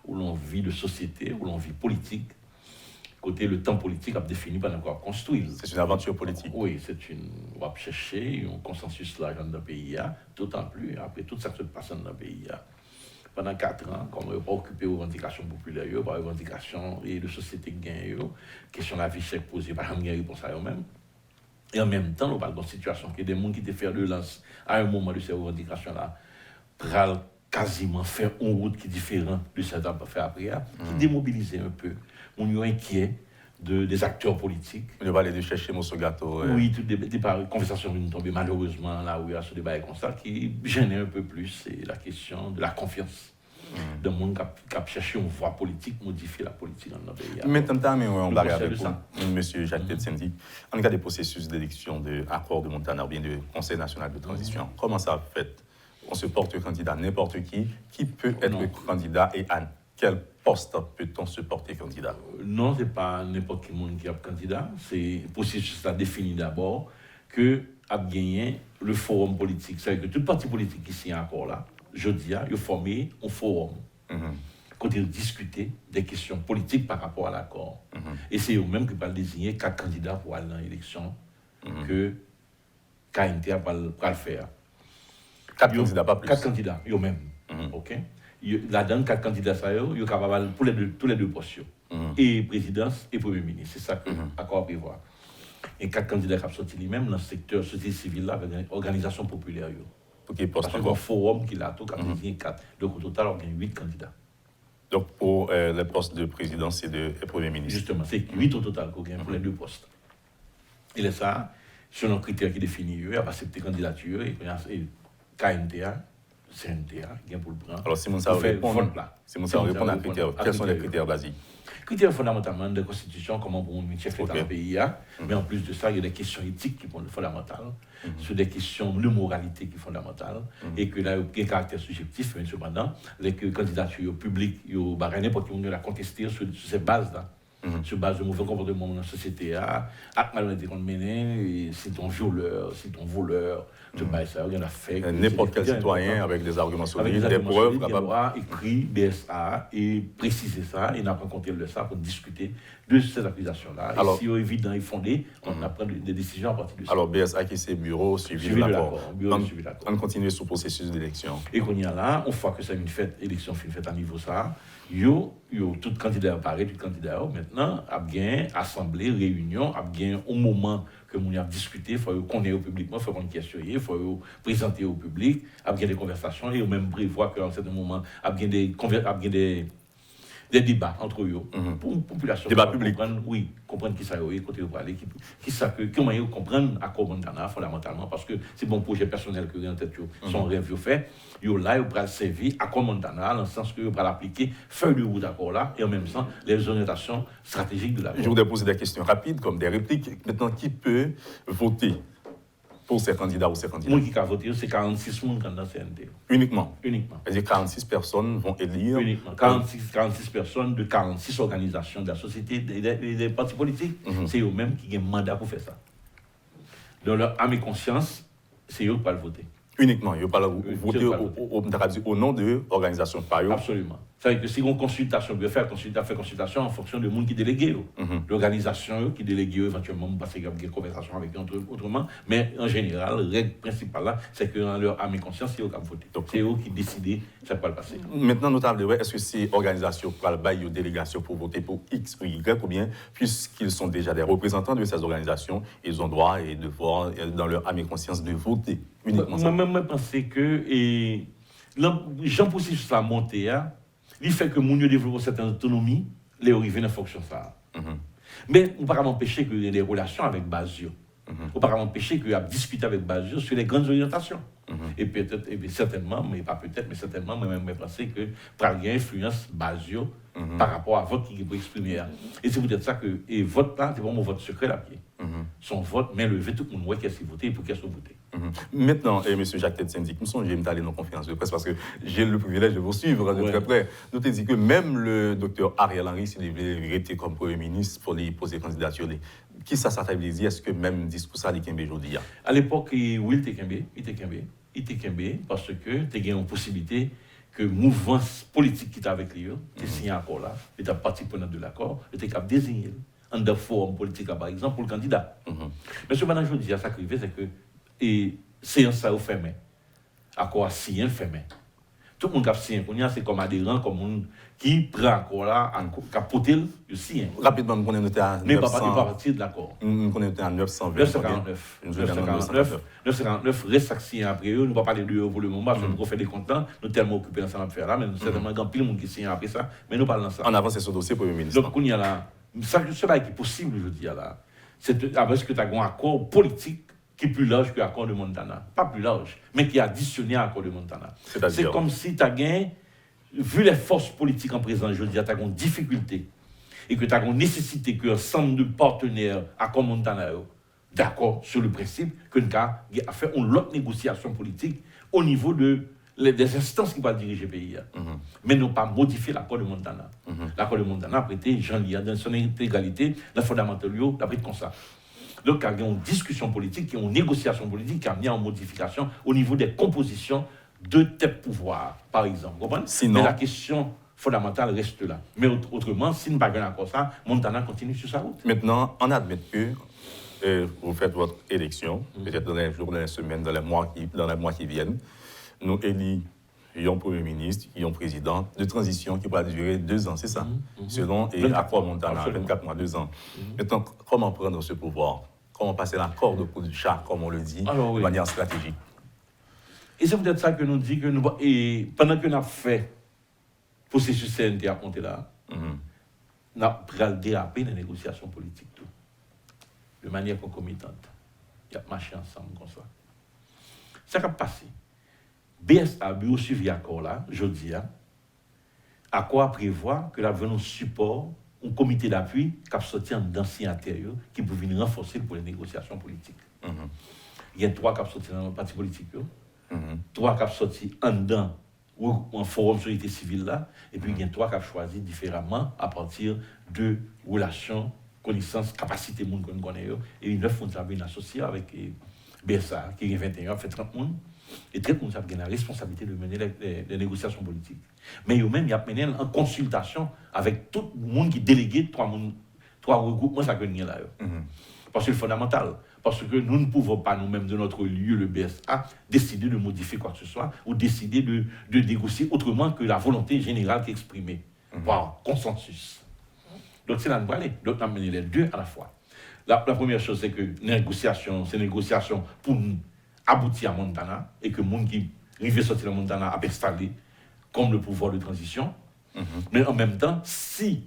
Où l'on vit de société, où l'on vit politique, côté le temps politique a défini par encore construire. C'est une aventure politique. Oui, on va chercher un consensus là dans le pays, d'autant plus après tout ça qui se passe dans le pays. Pendant 4 ans, comme on n'est pas occupé aux revendications populaires, par les revendications et de société qui gagnent, question de la vie chèque posée, par exemple, il y a réponse à eux-mêmes. Et en même temps, on parle d'une situation qui est des gens qui te font de lance à un moment de ces revendications-là, pour quasiment faire une route qui est différente de ce qu'on a fait après, qui démobilise un peu. On est inquiet des acteurs politiques. On va aller chercher mon gâteau. Oui, toutes des conversations qui sont tombées malheureusement là où il y a ce débat comme ça, qui gêne un peu plus, c'est la question de la confiance. De monde qui a cherché une voie politique, modifier la politique dans notre pays. Maintenant, on va regarder avec vous, M. Jacques Tedsendik, en cas de processus d'élection de l'accord de Montana ou bien de Conseil national de transition, comment ça fait? On se porte candidat, n'importe qui peut être candidat et à quel poste peut-on se porter candidat? Non, ce n'est pas n'importe qui qui est candidat, c'est le processus à définir d'abord que a gagné le forum politique. C'est-à-dire que tout parti politique qui signe un accord là, jeudi, il a formé un forum. Quand ils discuter des questions politiques par rapport à l'accord. Et c'est eux-mêmes qui vont désigner 4 candidats pour aller dans l'élection que KNT va le faire. 4 candidats, pas plus. 4 candidats, eux-mêmes. OK? Là-dedans, 4 candidats, ils sont capables pour tous les deux postes. Et présidence et premier ministre. C'est ça que l'accord prévoit. Et 4 candidats qui sont sortis lui-même dans le secteur société civile là, avec une organisation populaire. Parce qu'il y a un forum qui l'a tout, qui a désigné 4. Donc au total, on a 8 candidats. Donc pour les postes de présidence et de premier ministre. Justement, c'est 8 au total qu'on gagne pour les deux postes. Et là, ça, selon les critères qui définissent, il va accepter la candidature et KNTA, CNTA, qui pour le prendre. Alors si on savait répondre à critères, quels sont les critères basiques? Critères fondamentalement de la Constitution, comment pour un chef d'État dans le pays, mais en plus de ça, il y a des questions éthiques qui sont fondamentales, sur des questions de moralité qui sont fondamentales, et que là, il y a un caractère subjectif, mais cependant, les candidatures publiques, n'importe qui l'a contesté sur ces bases-là. sur base de mauvais comportement dans la société, à malhonnêteté qu'on mène, si ton violeur, si ton voleur, tu bailles ça, il y en a fait. N'importe quel citoyen avec des arguments solides, des preuves capables. Écrit BSA et préciser ça, et n'a pas compté de ça pour discuter de ces accusations-là. Alors, et si c'est évident et fondé, on apprend des décisions à partir de ça. Alors, BSA qui c'est bureau suivi de l'accord. On continue sur le processus d'élection. Et qu'on y a là, on voit que c'est une fête, élection une fête à niveau ça. Yo, tout candidat apparaît, tout candidat maintenant, a bien assemblée, réunion, a bien au moment que nous avons discuté, il faut qu'on ait au public, il faut qu'on questionne, il faut présenter au public, a bien des conversations, et même prévoir qu'à un certain moment, a bien des débats entre eux, pour une population. Débat public. Comprendre qui ça est, côté où parler, comment ils comprennent à quoi Montana, fondamentalement, parce que c'est bon projet personnel que en tête, son rêve fait, ils là, ils pourront servir à quoi Montana, dans le sens que ils pourront appliquer feuille de route d'accord là, et en même temps, les orientations stratégiques de la. Je voudrais poser des questions rapides, comme des répliques. Maintenant, qui peut voter pour ces candidats ou ces candidats? Moi qui a voté, c'est 46 personnes dans la CNT. Uniquement. C'est-à-dire 46 personnes vont élire. Uniquement. 46 personnes de 46 organisations de la société, des partis politiques, c'est eux-mêmes qui ont un mandat pour faire ça. Donc, à mes consciences, c'est eux qui peuvent voter. Uniquement, ils peuvent voter au nom de l'organisation. Absolument. C'est-à-dire que si on consultation, on faire consultation en fonction de monde qui délégue. L'organisation qui délégue éventuellement, parce qu'il y a une conversation avec eux autrement, mais en général, la règle principale là, c'est que à mes consciences, c'est eux qui ont voté. C'est eux qui décident ça peut le passer. Maintenant, notable, est-ce que ces organisations peuvent bailler aux délégations pour voter pour X ou Y, ou bien, puisqu'ils sont déjà des représentants de ces organisations, ils ont droit et devoir, dans leur à mes consciences, de voter uniquement ça? Moi, je pense que les gens possibles sur la montée, il fait que mon développe une certaine autonomie, les arrivés en fonction de ça. Mais on ne peut pas m'empêcher qu'il y ait des relations avec Bazio. On ne peut pas m'empêcher qu'il y ait discuter avec Bazio sur les grandes orientations. Et peut-être, et certainement, mais pas peut-être, mais certainement, moi-même, je pense que par une influence Bazio par rapport à vote qui peut exprimer. Et c'est peut-être ça que, et vote là, c'est vraiment mon vote secret là. Son vote, mais levé tout le monde, qui a voté et pour qui a voté. Maintenant, M. Jacques Tête-Syndic, nous sommes allés dans la conférence de presse parce que j'ai le privilège de vous suivre de très près. Nous t'ai dit que même le docteur Ariel Henry, s'il avait été comme Premier ministre pour lui poser candidature, qui ça s'attabilise? Est-ce que même discours ça, il Kembe aujourd'hui? À l'époque, oui, il était Kembe parce que tu as une possibilité que le mouvement politique qui était avec lui, qui signé un accord là, était partie prenante de l'accord, était capable de désigner en de forme politique, par exemple, pour le candidat. Mais ce que je dis à ça, c'est que et séance ça au fermé. Accord signé le fermé. Tout le monde qui a signé, c'est comme adhérent, comme monde qui prend accord là, qui a porté le signé. Rapidement, nous connaissons à 900. Mais pas partir de l'accord. Nous connaissons à 949. 949 reste signé après eux. Nous ne pouvons pas parler de eux pour le moment, parce que nous faisons des comptes, nous sommes tellement occupés dans cette affaire là, mais nous certainement il y a pile de monde qui signe après ça, mais nous parlons de ça. En avance sur ce dossier, Premier ministre. Donc, il y a là, cela qui est possible, je dis là, c'est parce que tu as un accord politique qui est plus large que l'accord de Montana. Pas plus large, mais qui est additionné à l'accord de Montana. C'est comme si tu as gagné, vu les forces politiques en présence, je dis, tu as une difficulté et que tu as une nécessité que l'ensemble de partenaires à l'accord Montana d'accord sur le principe que nous avons fait une autre négociation politique au niveau des instances qui vont diriger le pays. Mais nous pas modifié l'accord de Montana. L'accord de Montana a prêté Jean Lia dans son intégralité, la fondamentale, il a prêté comme ça. Donc, il y a une discussion politique, une négociation politique qui a mis en modification au niveau des compositions de tes pouvoirs, par exemple. Sinon, mais la question fondamentale reste là. Mais autrement, si nous n'avons pas encore ça, Montana continue sur sa route. Maintenant, on admet que vous faites votre élection, peut-être dans les jours, dans les semaines, dans les mois qui viennent. Nous élisons un Premier ministre, un président de transition qui va durer 2 ans, c'est ça? Selon l'accord Montana, 24 mois, 2 ans. Maintenant, comment prendre ce pouvoir? Comment passer la corde au cou du chat, comme on le dit, de manière stratégique? Et c'est peut-être ça que nous dit que nous, et pendant que nous avons fait le processus CNT à compter là, nous avons dérapé les négociations politiques tout, de manière concomitante. Il y a marché ensemble comme ça. Ça qui a passé. BSA, Bureau suivi accord là, je dis, à quoi prévoir que la venons support un comité d'appui qui a sorti en d'anciens intérieurs qui peut venir renforcer pour les négociations politiques. Il y a 3 qui ont sorti dans le parti politique, 3 qui ont sorti en dedans un forum société civile là, et puis il y a 3 qui ont choisi différemment à partir de relations, connaissances, capacités monde qu'on connaît, et 9 font une associé avec BSA, qui est 21 fait 30 monde, et 30 monde a la responsabilité de mener les négociations politiques. Mais eux-mêmes, ils ont mené en consultation avec tout le monde qui est délégué, 3 regroupements, ça gagne là. Parce que c'est fondamental. Parce que nous ne pouvons pas nous-mêmes de notre lieu, le BSA, décider de modifier quoi que ce soit ou décider de négocier autrement que la volonté générale qui est exprimée par consensus. Donc c'est là que nous allons aller. Donc nous allons mener les deux à la fois. La première chose, c'est que c'est négociation pour aboutir à Montana et que le monde qui arrive sortir de Montana a installé comme le pouvoir de transition. Mais en même temps, si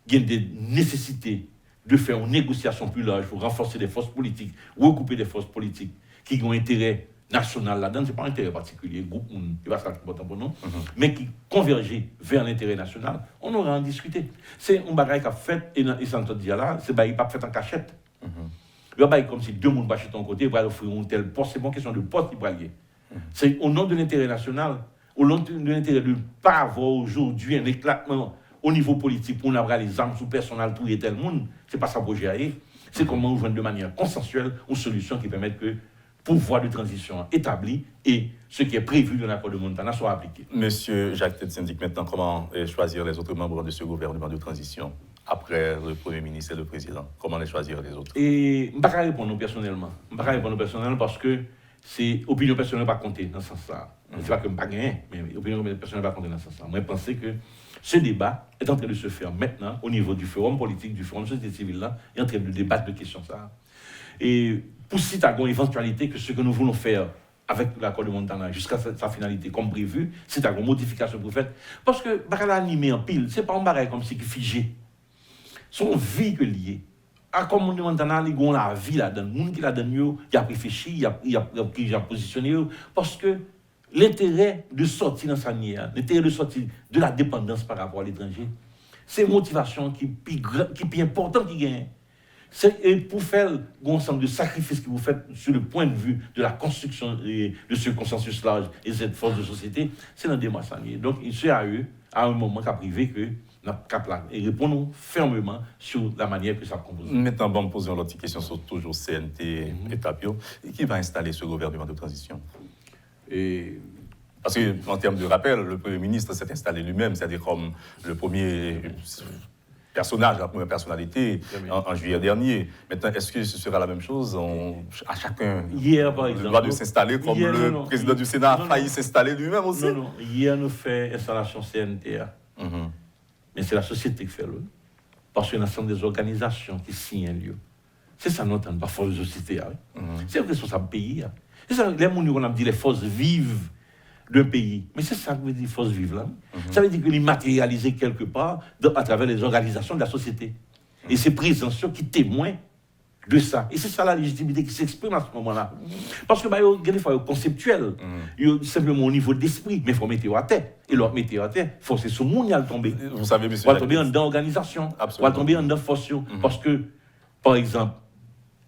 il y a des nécessités de faire une négociation plus large pour renforcer les forces politiques, regrouper des forces politiques qui ont intérêt national là-dedans, ce n'est pas un intérêt particulier, groupe, c'est pas ça qui est important pour nous, mais qui convergent vers l'intérêt national, on aura à en discuter. C'est un bagage qui a fait, et ça nous dit là, c'est pas fait en cachette. Il y a comme si 2 personnes vont acheter ton côté, ils vont offrir un tel poste, c'est pas une question de poste qui va lier. C'est au nom de l'intérêt national, au nom de l'intérêt de ne pas avoir aujourd'hui un éclatement au niveau politique, pour avoir les armes sous personnel, tout et tel monde, c'est pas ça pour gérer. C'est comment on joindre de manière consensuelle une solution qui permette que le pouvoir de transition établi et ce qui est prévu dans l'accord de Montana soit appliqué. Monsieur Jacques Tête syndique maintenant comment choisir les autres membres de ce gouvernement de transition après le Premier ministre et le Président? Comment les choisir les autres? Et je ne peux pas répondre personnellement. Je ne peux pas répondre personnellement parce que c'est opinion personnelle pas compter dans ce sens-là. C'est pas que je ne peux pas gagner, mais opinion personnelle pas compter dans ce sens-là. Moi, je pense que ce débat est en train de se faire maintenant au niveau du forum politique, du forum société civile là, est en train de débattre de questions ça. Et pour si tu as une éventualité que ce que nous voulons faire avec l'accord de Montana jusqu'à sa finalité comme prévu, c'est ta modification pour faire. Parce que bah animé en pile, c'est pas un barrage comme si qui figé. Son vie que lié. À comme on Montana, ils ont la vie là-dedans, le monde qui là-dedans, il a réfléchi, il a positionné parce que l'intérêt de sortir dans sa nière, l'intérêt de sortir de la dépendance par rapport à l'étranger, c'est une motivation qui est plus importante qui gagne. Et pour faire un ensemble de sacrifices que vous faites sur le point de vue de la construction de ce consensus large et de cette force de société, c'est dans des mois sanguins. Donc, c'est à eux, à un moment qu'a privé, que nous avons et répondons fermement sur la manière que ça compose. Maintenant, bon, poser une autre question sur toujours CNT et Tapio. Et qui va installer ce gouvernement de transition? Parce qu'en termes de rappel, le Premier ministre s'est installé lui-même, c'est-à-dire comme le premier personnage, la première personnalité en juillet dernier. Maintenant, est-ce que ce sera la même chose? À chacun hier, par exemple, le droit de s'installer comme le président du Sénat a failli s'installer lui-même aussi? Non. Hier, nous faisons installation CNTA. Mais c'est la société qui fait le. Parce qu'il y a un ensemble des organisations qui signent un lieu. C'est ça, nous entendons, pas force de société. C'est le responsable pays. C'est ça, les gens qu'on a dit les forces vives d'un pays. Mais c'est ça que veut dire force vive là. Ça veut dire que les matérialiser quelque part à travers les organisations de la société. Et c'est présence qui témoignent de ça. Et c'est ça la légitimité qui s'exprime à ce moment-là. Parce que il y a des fois conceptuel, il y a simplement au niveau d'esprit, mais il faut mettre à terre. Et l'autre mettre à terre, il faut c'est sur le monde qui va tomber. Vous savez, monsieur. Il va tomber dans l'organisation. Il va tomber dans la force. Parce que, par exemple,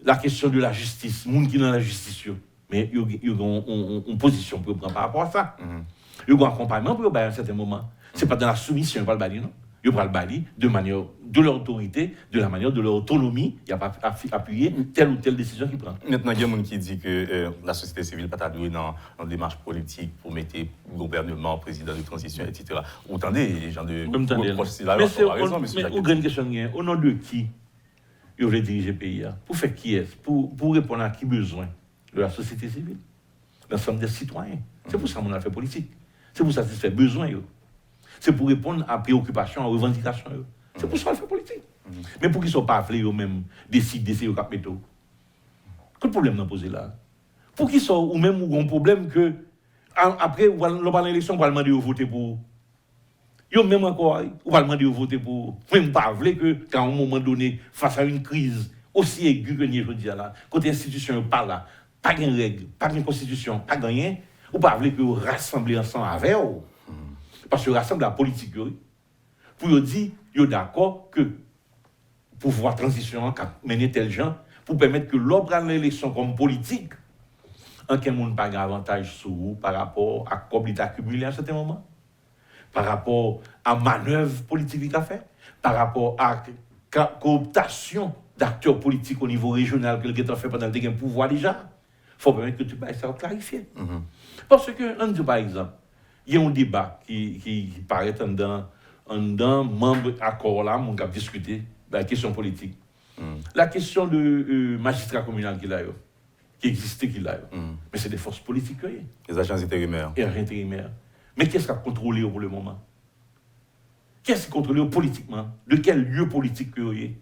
la question de la justice, le monde qui est dans la justice, mais il y a une position pour prendre par rapport à ça. Il y a un accompagnement pour à un certain moment. Ce n'est pas dans la soumission, il n'y a pas le bali, non. Il y a le bali de manière de leur autorité, de la manière de leur autonomie, il n'y a pas appuyer telle ou telle décision qu'ils prennent. Maintenant, il y a des gens qui disent que la société civile n'est pas douée dans une démarche politique pour mettre gouvernement, président de transition, etc. Vous entendez les gens de... Mais c'est une grande question. Au nom de qui ils veulent diriger le pays? Pour faire qui est-ce? Pour répondre à qui besoin? De la société civile, l'ensemble des citoyens. C'est pour ça qu'on a fait politique. C'est pour satisfaire besoin. C'est pour répondre à préoccupations, à revendications. C'est pour ça qu'on fait politique. Mais pour qu'ils ne soient pas appelés eux-mêmes, décider au cap métaux. Quel problème n'a posé là? Pour qu'ils soient ou même un problème que après, on va à l'élection, on va demander de voter pour. Ils ont même encore, on va demander de voter pour. Même pas que qu'à un moment donné, face à une crise aussi aiguë que je dis là, quand l'institution parle là, pas de règles, pas de constitution, pas de rien, ou pas que vous rassemblez ensemble avec eux. Parce que vous rassemblez la politique, pour vous dire, vous êtes d'accord que pour pouvoir transition, mener tel gens, pour permettre que l'on prenne l'élection comme politique, en quel monde pas d'avantage sur vous par rapport à quoi il est accumulé à un certain moment. par rapport à manœuvre politique qu'il a fait, par rapport à cooptation d'acteurs politiques au niveau régional que le a fait pendant le pouvoir déjà. Il faut permettre que tu puisses ça clarifier. Parce que, on dit par exemple, il y a un débat qui paraît en dedans membres accord là, on a discuté de la question politique. La question de magistrat communal qu'il a eu, qui existait qu'il a eu. Mais c'est des forces politiques. Les agents intérimaires. Et intérimaires. Mais qu'est-ce qui a contrôlé pour le moment? Qu'est-ce qui contrôle politiquement? De quel lieu politique que vous avez?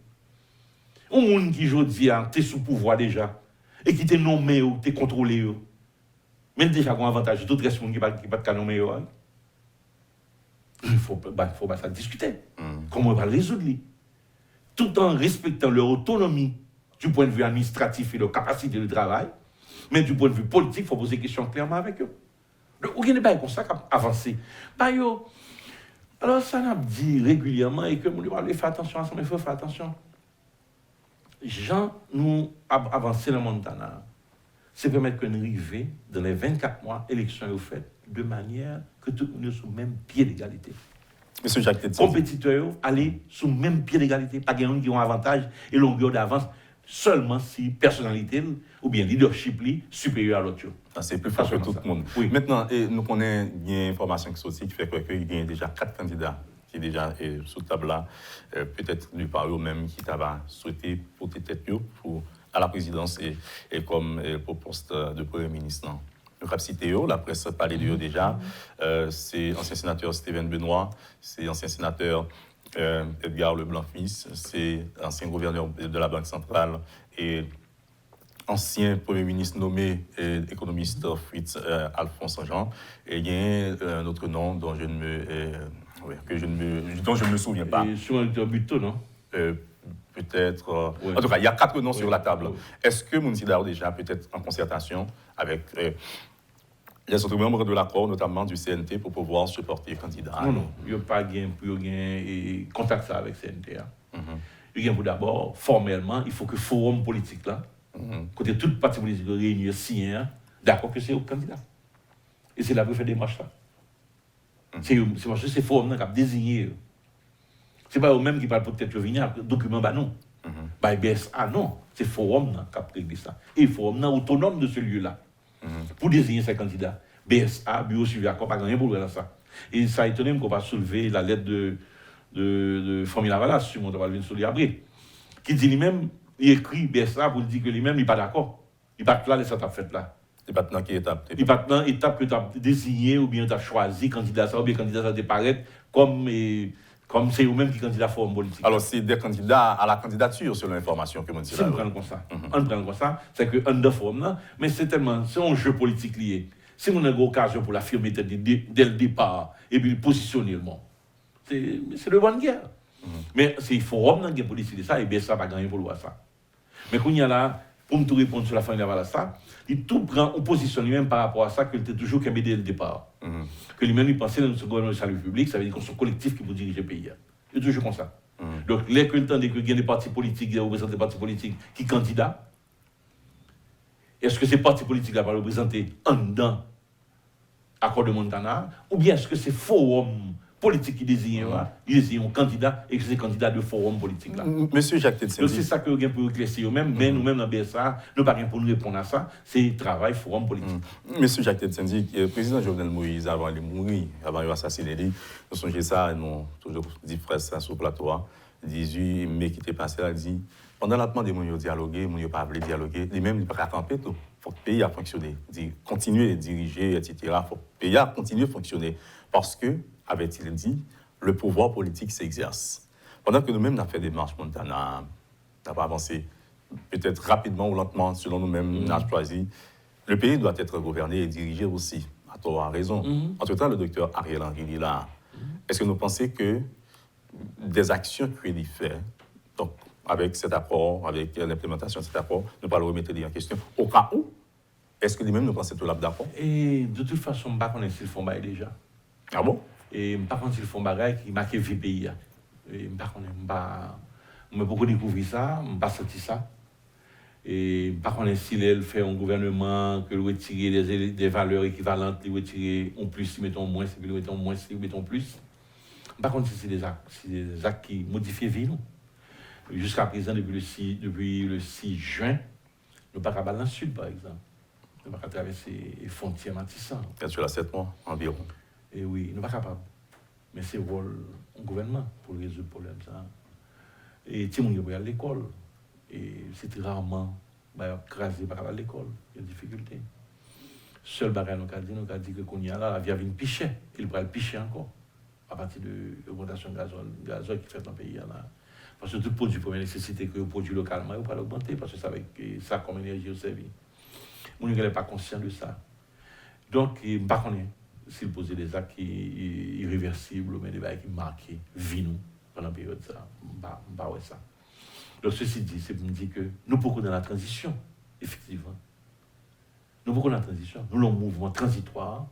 Un monde qui aujourd'hui est sous pouvoir déjà et qui t'est nommé ou t'est contrôlé. Mais déjà, un avantage, tout le reste qui n'est pas nommé. Il faut ça discuter. Comment on va le résoudre? Tout en respectant leur autonomie du point de vue administratif et leur capacité de travail, mais du point de vue politique, il faut poser des questions clairement avec eux. Donc, vous n'avez pas comme ça avancer. Alors, ça n'a dit régulièrement et que nous devons faire attention à ça, mais il faut faire attention. Jean, nous avancer dans le Montana, c'est permettre que nous arrivions dans les 24 mois, élections sont faites de manière que tout le monde soit sur le même pied d'égalité. Monsieur Jacques Tetsi. Compétiteurs aller sur le même pied d'égalité, pas qu'il y ait qui ont avantage et longueur d'avance seulement si personnalité ou bien leadership supérieur à l'autre. C'est plus fort que tout le monde. Oui. Maintenant, nous connaissons une information qui sortit qui fait qu'il y a déjà 4 candidats qui sont déjà sous table là, peut-être lui par eux-mêmes qui avaient souhaité porter tête à la présidence et comme pour poste de Premier ministre. Nous avons cité la presse parlait de eux déjà. C'est ancien sénateur Steven Benoît, c'est ancien sénateur Edgar Leblanc-Fils, c'est ancien gouverneur de la Banque centrale et ancien Premier ministre nommé économiste Fritz Alphonse Jean. Et il y a un autre nom dont je ne me souviens pas. Et sur un buto, non? Peut-être. Oui. En tout cas, il y a 4 noms sur la table. Oui. Est-ce que Mounsidao déjà, peut-être en concertation avec les autres membres de l'accord, notamment du CNT, pour pouvoir se porter candidat? Non, il n'y a pas de contact avec le CNT. Il y a d'abord, formellement, il faut que le forum politique là, côté toute partie politique réunie, signe, d'accord que c'est au candidat. Et c'est là que fait des marches là. C'est le forum qui a désigné. Ce n'est pas eux-mêmes qui parlent peut-être venir, document, non. BSA, non. C'est le forum qui a réglé ça. Et le forum est autonome de ce lieu-là. Pour désigner ces candidats. BSA, Bureau suivi accord, pas rien pour le ça. Et ça a étonné qu'on va soulever la lettre de Formula Valas, sur mon travail sur après, qui dit lui-même, il écrit BSA pour dire que lui-même, il n'est pas d'accord. Il n'est pas là, cette affaire-là. Il n'est pas dans quelle étape? Il n'est pas dans l'étape que tu as désigné ou bien tu as choisi candidat ça, ou bien candidat ça te paraît comme c'est eux-mêmes qui candidat forum politique. Alors, c'est des candidats à la candidature, selon l'information que Mounsidao. Si on prend comme ça, c'est que un de forum, mais c'est un jeu politique lié. Si on a une occasion pour l'affirmer dès le départ et puis le positionner, c'est le bonne guerre. Mais c'est le forum qui a politique ça et bien ça va gagner pour voir ça. Mais quand il y a là, pour me répondre sur la fin de la ça, il tout prend une position lui-même par rapport à ça qu'il était toujours qu'à dès le départ. Que lui-même il pensait dans ce gouvernement de salut public, ça veut dire qu'on soit collectif qui vous dirige le pays. Il est toujours comme ça. Donc, les que le temps qu'il y a des partis politiques, des représentants des partis politiques qui candidats, est-ce que ces partis politiques-là vont représenter un dedans accord de Montana, ou bien est-ce que c'est forum politique qui désigne un candidat et que c'est candidat de forum politique là. Monsieur Jacques Tetsi. Donc c'est ça que vous pouvez éclaircir eux-mêmes, mais nous-mêmes dans BSA, nous pas rien pour nous répondre à ça, c'est travail forum politique. Monsieur Jacques Tetsi, le président Jovenel Moïse, avant de mourir, avant de assassiner, nous songez ça, nous toujours dit frère ça sur le plateau, 18 mai qui était passé, il dit, pendant la demande de nous dialoguer, nous pas voulu dialoguer, lui-même il pas camper tout. Il faut que le pays a fonctionné, continuer à diriger, etc. Il faut que le pays a continué à fonctionner parce que, avait-il dit, le pouvoir politique s'exerce. Pendant que nous-mêmes, nous avons fait des marches, Montana, n'a pas avancé, peut-être rapidement ou lentement, selon nous-mêmes, nous avons choisi. Le pays doit être gouverné et dirigé aussi, à tort, à raison. Entre-temps, le docteur Ariel Henry est là. Est-ce que nous pensons que des actions qu'il a faites, donc avec cet accord, avec l'implémentation de cet accord, nous pas le remettre en question, au cas où, est-ce que lui-même nous pensons tout là d'accord? Et de toute façon, je ne sais pas s'ils font bail déjà. Ah bon? Et je ne sais pas s'ils font bail qui marque le pays. Et je ne sais pas, beaucoup découvrir ça, je n'ai pas senti ça. Et par contre, s'il elle fait un gouvernement, que le retirer des valeurs équivalentes, le retirer en plus, mettons moins, puis le mettons moins, mettons plus. Par contre, c'est des actes qui modifient la vie, nous. Jusqu'à présent, depuis le 6 juin, nous ne pouvons pas aller dans le sud, par exemple. Nous ne pouvons pas traverser les frontières matissantes. Sur la 7 mois environ. Et oui, nous ne sommes pas capables. Mais c'est le rôle du gouvernement pour résoudre le problème. Ça. Et tout le monde va à l'école. Et c'est rarement crasé par l'école. Il y a des difficultés. Seul bagage nous a dit que qu'on y a là, la vie a une picher. Il va le picher encore. À partir de l'augmentation de gazole qui fait dans le pays. Là. Parce que tout produit de première nécessité que vous produisez localement, il ne va pas l'augmenter. Parce que c'est avec ça comme énergie au service. On n'est pas conscient de ça. Donc, je ne sais pas s'il posait des actes irréversibles, mais des actes qui marquent vie nous pendant la période ça. Ça. Donc, ceci dit, c'est pour me dire que nous beaucoup dans la transition, effectivement. Nous beaucoup dans la transition. Nous avons un mouvement transitoire,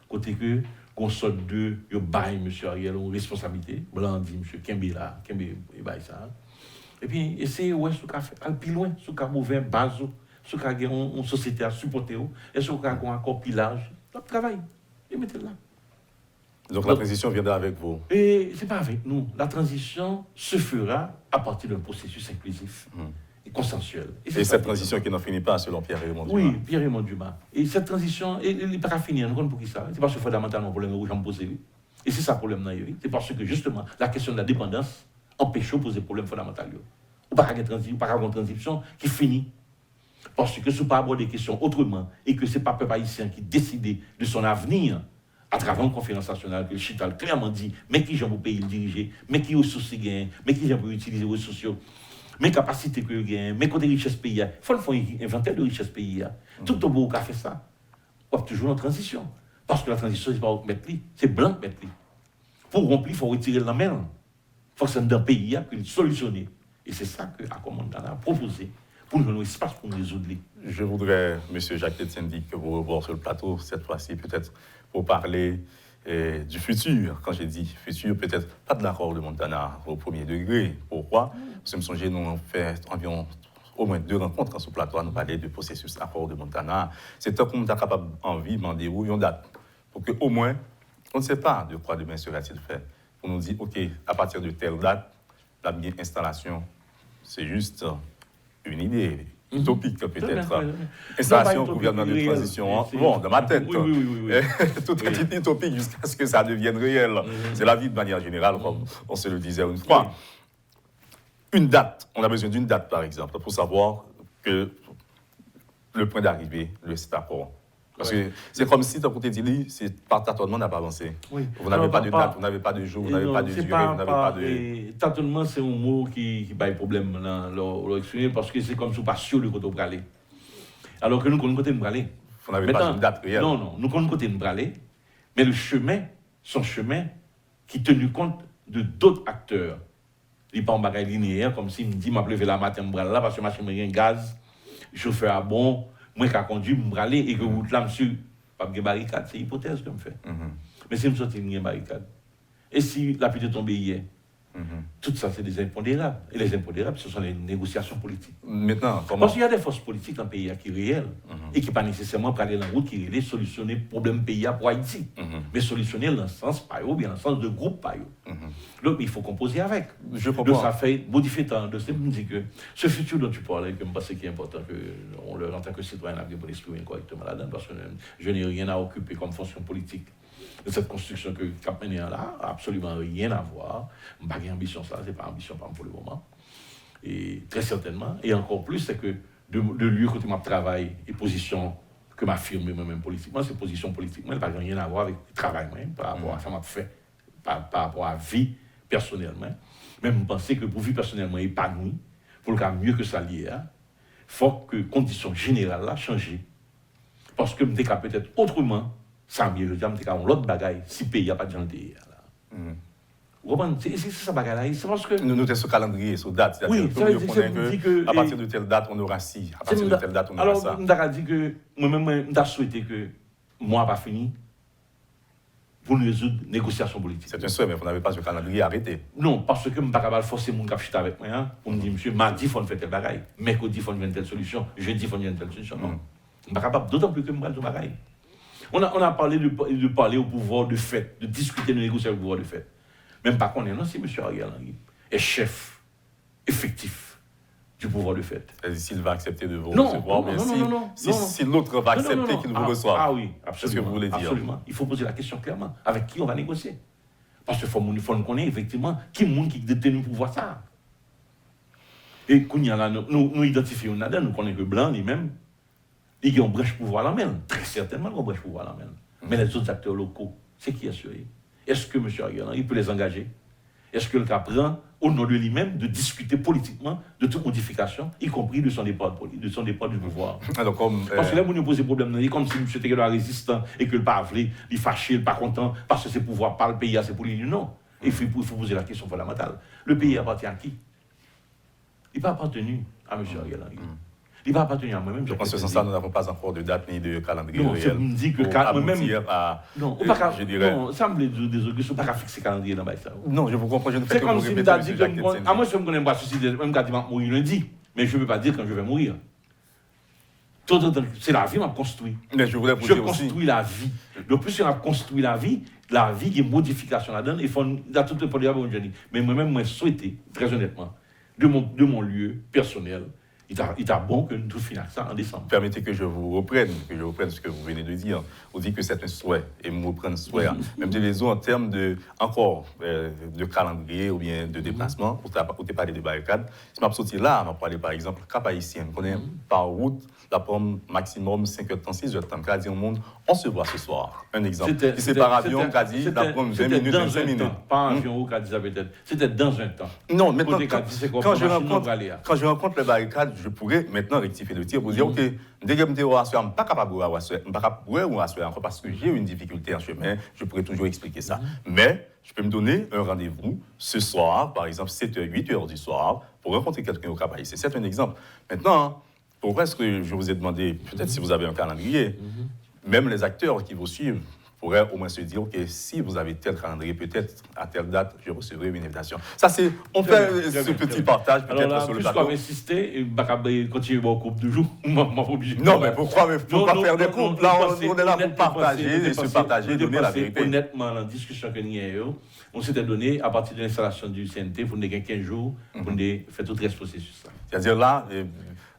côté que qu'on sorte de bail, M. Ariel, une responsabilité. Blanc dit, M. Kembe là, Kembe bail ça. Et puis, essayer ouais, ce qu'a fait, aller plus loin, ce qu'a ouvert base, ce qu'a une société à supporter, et ce qu'a un accord pilage, travail. Et mettez là. Donc la transition viendra avec vous. Et ce n'est pas avec nous. La transition se fera à partir d'un processus inclusif et consensuel. Et cette transition qui n'en finit pas, selon Pierre-Raymond Dumas. Oui, Pierre-Raymond Dumas. Et cette transition, elle n'est pas finie. Nous comprenons pour qui ça. C'est parce que fondamentalement, le problème que j'en pose. Et c'est ça le problème. C'est parce que justement, la question de la dépendance empêche de poser problème fondamental. Ou pas une transition qui finit. Parce que ce n'est pas aborder des questions autrement et que ce n'est pas le peuple haïtien qui décide de son avenir à travers une conférence nationale que le Chital clairement dit mais qui j'aime au pays le diriger, mais qui ressources gagnent, mais qui j'aime pour utiliser les ressources, mes capacités que gagnent, mes côtés richesses pays. Il faut faire un inventaire de richesses pays. Tout le monde a fait ça. On est toujours en transition. Parce que la transition, ce n'est pas mettre lui, c'est blanc mettre lui. Pour remplir, il faut retirer la mer. Il faut que c'est dans le pays qu'il solutionner. Et c'est ça que Akomanda a proposé. Pour nous donner un espace pour nous résoudre. Je voudrais, M. Jacques Tetsendi, que vous revoyez sur le plateau, cette fois-ci, peut-être pour parler du futur. Quand j'ai dit futur, peut-être pas de l'accord de Montana au premier degré. Pourquoi? Parce que me songez, nous avons fait environ au moins 2 rencontres sur le plateau à nous parler du processus accord de Montana. C'est tant qu'on est capable d'envie de demander où une date. Pour qu'au moins, on ne sait pas de quoi demain sera-t-il fait. On nous dit, OK, à partir de telle date, la bien-installation, c'est juste une idée utopique peut-être. Installation au gouvernement de transition. Bon, dans ma tête, oui. Tout est utopique jusqu'à ce que ça devienne réel. C'est la vie de manière générale, comme on se le disait une fois. Une date, on a besoin d'une date par exemple, pour savoir que le point d'arrivée, cet accord. Parce que c'est comme si, tu dit, c'est par tâtonnement, on n'a pas avancé. Oui. Vous n'avez pas de date, vous n'avez pas de jour, vous n'avez pas de durée, vous n'avez pas de... Tâtonnement, c'est un mot qui a un problème dans l'exprimer parce que c'est comme si on pas sûr de côté où aller. Alors que nous, quand nous côté où aller. Vous n'avez pas de date réelle. Non, nous, quand nous côté où aller, mais le chemin, son chemin, qui tenu compte de d'autres acteurs. Il n'est pas en bagage linéaire, comme si me dit, m'a levé la matin, là, parce que ma machine a gaz, chauffeur à bon. Moi qui a conduit, je me aller et que route là, monsieur, pas de barricade, c'est hypothèse que je fais. Mais si je me sortis une barricade, et si la pluie est tombée hier, tout ça, c'est des impondérables. Et les impondérables, ce sont les négociations politiques. Maintenant, comment... Parce qu'il y a des forces politiques dans le pays qui sont réelles et qui ne sont pas nécessairement pour aller dans la route qui est solutionner le problème pays pour Haïti. Mais solutionner dans le sens payo, bien dans le sens de groupe payo. Donc, il faut composer avec. Je comprends. Donc, ça fait modifier tant de ça. Je me dis que ce futur dont tu parlais, que je pense qu'il est important qu'on en tant que citoyen, pour l'exprimer correctement là-dedans, parce que je n'ai rien à occuper comme fonction politique. De cette construction que Cap mené là, absolument rien à voir. Je n'ai pas d'ambition, ça, ce n'est pas ambition pour le moment. Et très certainement, et encore plus, c'est que de lieu que tu m'as travaillé et position que m'affirme moi-même politiquement, c'est position politiquement, elle n'a rien à voir avec le travail même, par rapport à ça m'a fait, par rapport à la vie personnellement. Même penser que pour vivre personnellement épanoui, pour le cas mieux que ça lié, il faut que les conditions générales là changent. Parce que je peut-être autrement. Ça mieux, je dis, l'autre bagaille, si le pays n'a pas de gens vous comprenez? C'est ça bagaille là. C'est parce que. Nous notons ce calendrier, ce date. Oui, ça veut dire que. À partir de telle date, on aura ci. À partir de telle date, on aura ça. Alors, on a dit que. Moi-même, on a souhaité que moi, pas fini. pour nous résoudre négociation politique. C'est un souhait, mais vous n'avez pas ce calendrier arrêté. Non, parce que je ne peux pas forcer mon cap avec moi hein, pour me dire, monsieur, mardi, il faut faire telle bagaille, mercredi, il faut faire telle solution, jeudi, il faut faire telle solution. Non. Je ne suis pas capable, d'autant plus que je me faire bagaille. On a parlé de parler au pouvoir de fait, de discuter, de négocier avec le pouvoir de fait. Même pas qu'on est, non, si M. Ariel Henry est chef effectif du pouvoir de fait. S'il va accepter de vous Non, recevoir, non, si l'autre va accepter qu'il vous reçoive. Ah oui, absolument. C'est ce que vous voulez dire. Absolument. Il faut poser la question clairement. Avec qui on va négocier? Parce qu'il faut nous connaître effectivement qui est le monde qui détenu pour voir ça. Et quand nous identifions là-dedans, nous connaissons le blanc lui-même, il y a une brèche pouvoir à la main. Très certainement, il y a une brèche pouvoir à la main. Mais les autres acteurs locaux, c'est qui assuré? Est-ce que M. Ariel Henry peut les engager? Est-ce que le cas prend au nom de lui-même de discuter politiquement de toute modification, y compris de son départ du pouvoir? Alors, parce que là, vous nous posez problème, c'est comme si M. était résistant et que le pas voulu, il fâché, il pas content, parce que ses pouvoirs par le pays, c'est pour lui. Non. Il faut poser la question fondamentale. Le pays appartient à qui? Il n'a pas appartenu à M. Ariel Henry. Il va appartenir à moi-même. Je pense que sans ça, nous n'avons pas encore de date ni de calendrier non, réel. Non, dit que moi-même. Non, je dirais. Non, ça me dit des autres, pas qu'à fixer calendrier dans ça. Non, je vous comprends, je ne fais que vous répéter. C'est comme si je me dit que, à moi, je me connais pas suicider, même quand il va mourir lundi, mais je ne peux pas dire quand je vais mourir. C'est la vie m'a construit. Mais je voulais vous dire aussi. Construis la vie. Le plus on a construit la vie, il y a une modification là-dedans, il faut dans toute le politique aujourd'hui. Mais moi-même, moi, souhaité, très honnêtement, de mon lieu personnel. Il est bon que nous finissions ça en décembre. Permettez que je vous reprenne ce que vous venez de dire. Vous dites que c'est un souhait, et vous reprenez ce souhait. Même si les autres, en termes de calendrier ou bien de déplacement, vous avez parlé de barricades. Si je sorti là, on va parler par exemple Cap Haïtien. On connaît par route la pomme maximum 5 heures de temps, 6 heures de temps. On dit au monde, on se voit ce soir. Un exemple. Si c'est par avion, on dit la pomme 20 minutes, 25 minutes. Pas un avion, on dit ça peut-être. C'était dans un temps. Non, maintenant, quand je rencontre les barricades, je pourrais maintenant rectifier le tir pour dire, OK, dès que je suis pas capable de rassurer encore parce que j'ai une difficulté en chemin, je pourrais toujours expliquer ça. Mais je peux me donner un rendez-vous ce soir, par exemple 7h, 8h du soir, pour rencontrer quelqu'un au Cap Haïtien. C'est un exemple. Maintenant, pourquoi est-ce que je vous ai demandé, peut-être si vous avez un calendrier, même les acteurs qui vous suivent pourraient au moins se dire, OK, si vous avez tel calendrier, peut-être à telle date, je recevrai une invitation. Ça, c'est, on fait ce petit partage peut-être sur le plateau. Alors là, insister, et continuer mon couple de jours, moi, obligé. Non, mais pourquoi faire des couples? Là, on est là pour partager et se partager, donner la vérité. Honnêtement, dans la discussion que nous avons, on s'était donné, à partir de l'installation du CNT, pour nous 15 jours, pour nous faire tout ce processus. C'est-à-dire là,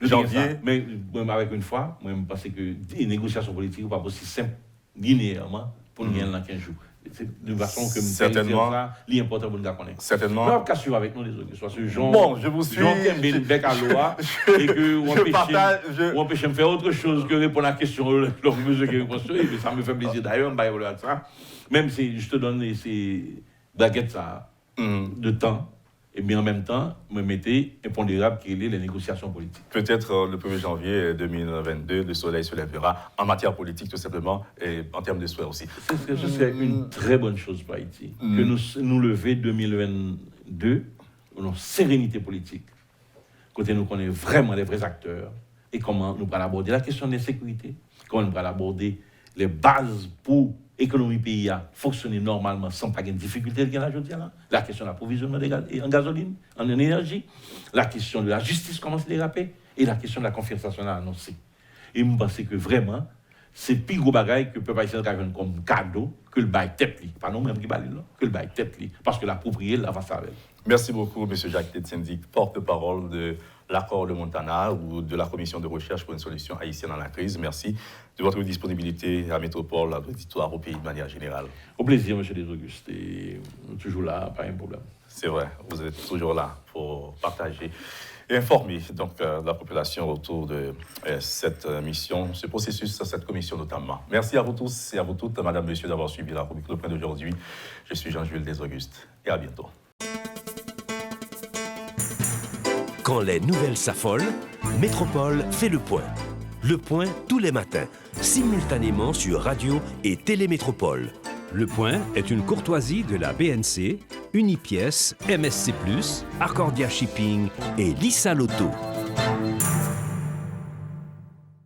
janvier. Mais avec une fois, moi, je pense que les négociations politiques ne sont pas aussi simples linéairement pour nous gagner dans 15 jours. C'est de façon que certainement l'important pour nous connaître. Certainement. Nous avons qu'à suivre avec nous les autres. Soit ce Jean, bon, je vous suis. Jean qui aime le bec à l'oie et que on empêche de faire autre chose que répondre à la question lors mesure que répondre. Mais ça me fait plaisir d'ailleurs, ça. Même si je te donne ces baguettes ça de temps. Et bien en même temps, me mettez impondérable qui est les négociations politiques. Peut-être le 1er janvier 2022, le soleil se lèvera en matière politique tout simplement et en termes de souhait aussi. Ce serait une très bonne chose pour Haïti. Que nous lever 2022 en sérénité politique. Côté nous connaissons vraiment les vrais acteurs et comment nous allons aborder la question de l'insécurité, comment nous allons aborder les bases pour l'économie pays a fonctionné normalement sans pas de difficulté la question de l'approvisionnement en gasoline, en énergie, la question de la justice commence à déraper et la question de la confiance nationale annoncée. Et je pense que vraiment, c'est le plus gros bagage que le peuple haïtien a comme cadeau que le bail tête li. Pas nous-mêmes qui baillons là, que le bail tête li. Parce que la propriété l'avance avec. Merci beaucoup, M. Jacques Tetsendik, porte-parole de l'accord de Montana ou de la commission de recherche pour une solution haïtienne dans la crise. Merci de votre disponibilité à Métropole, à l'auditoire, au pays de manière générale. Au plaisir, M. Desauguste. Toujours là, pas un problème. C'est vrai, vous êtes toujours là pour partager et informer donc, la population autour de cette mission, ce processus, cette commission notamment. Merci à vous tous et à vous toutes, Madame, Monsieur, d'avoir suivi la rubrique Le Point d'aujourd'hui. Je suis Jean-Jules Desauguste et à bientôt. Quand les nouvelles s'affolent, Métropole fait le point. Le point tous les matins, simultanément sur Radio et Télémétropole. Le point est une courtoisie de la BNC, Unipièce, MSC+, Accordia Shipping et Lisa Lotto.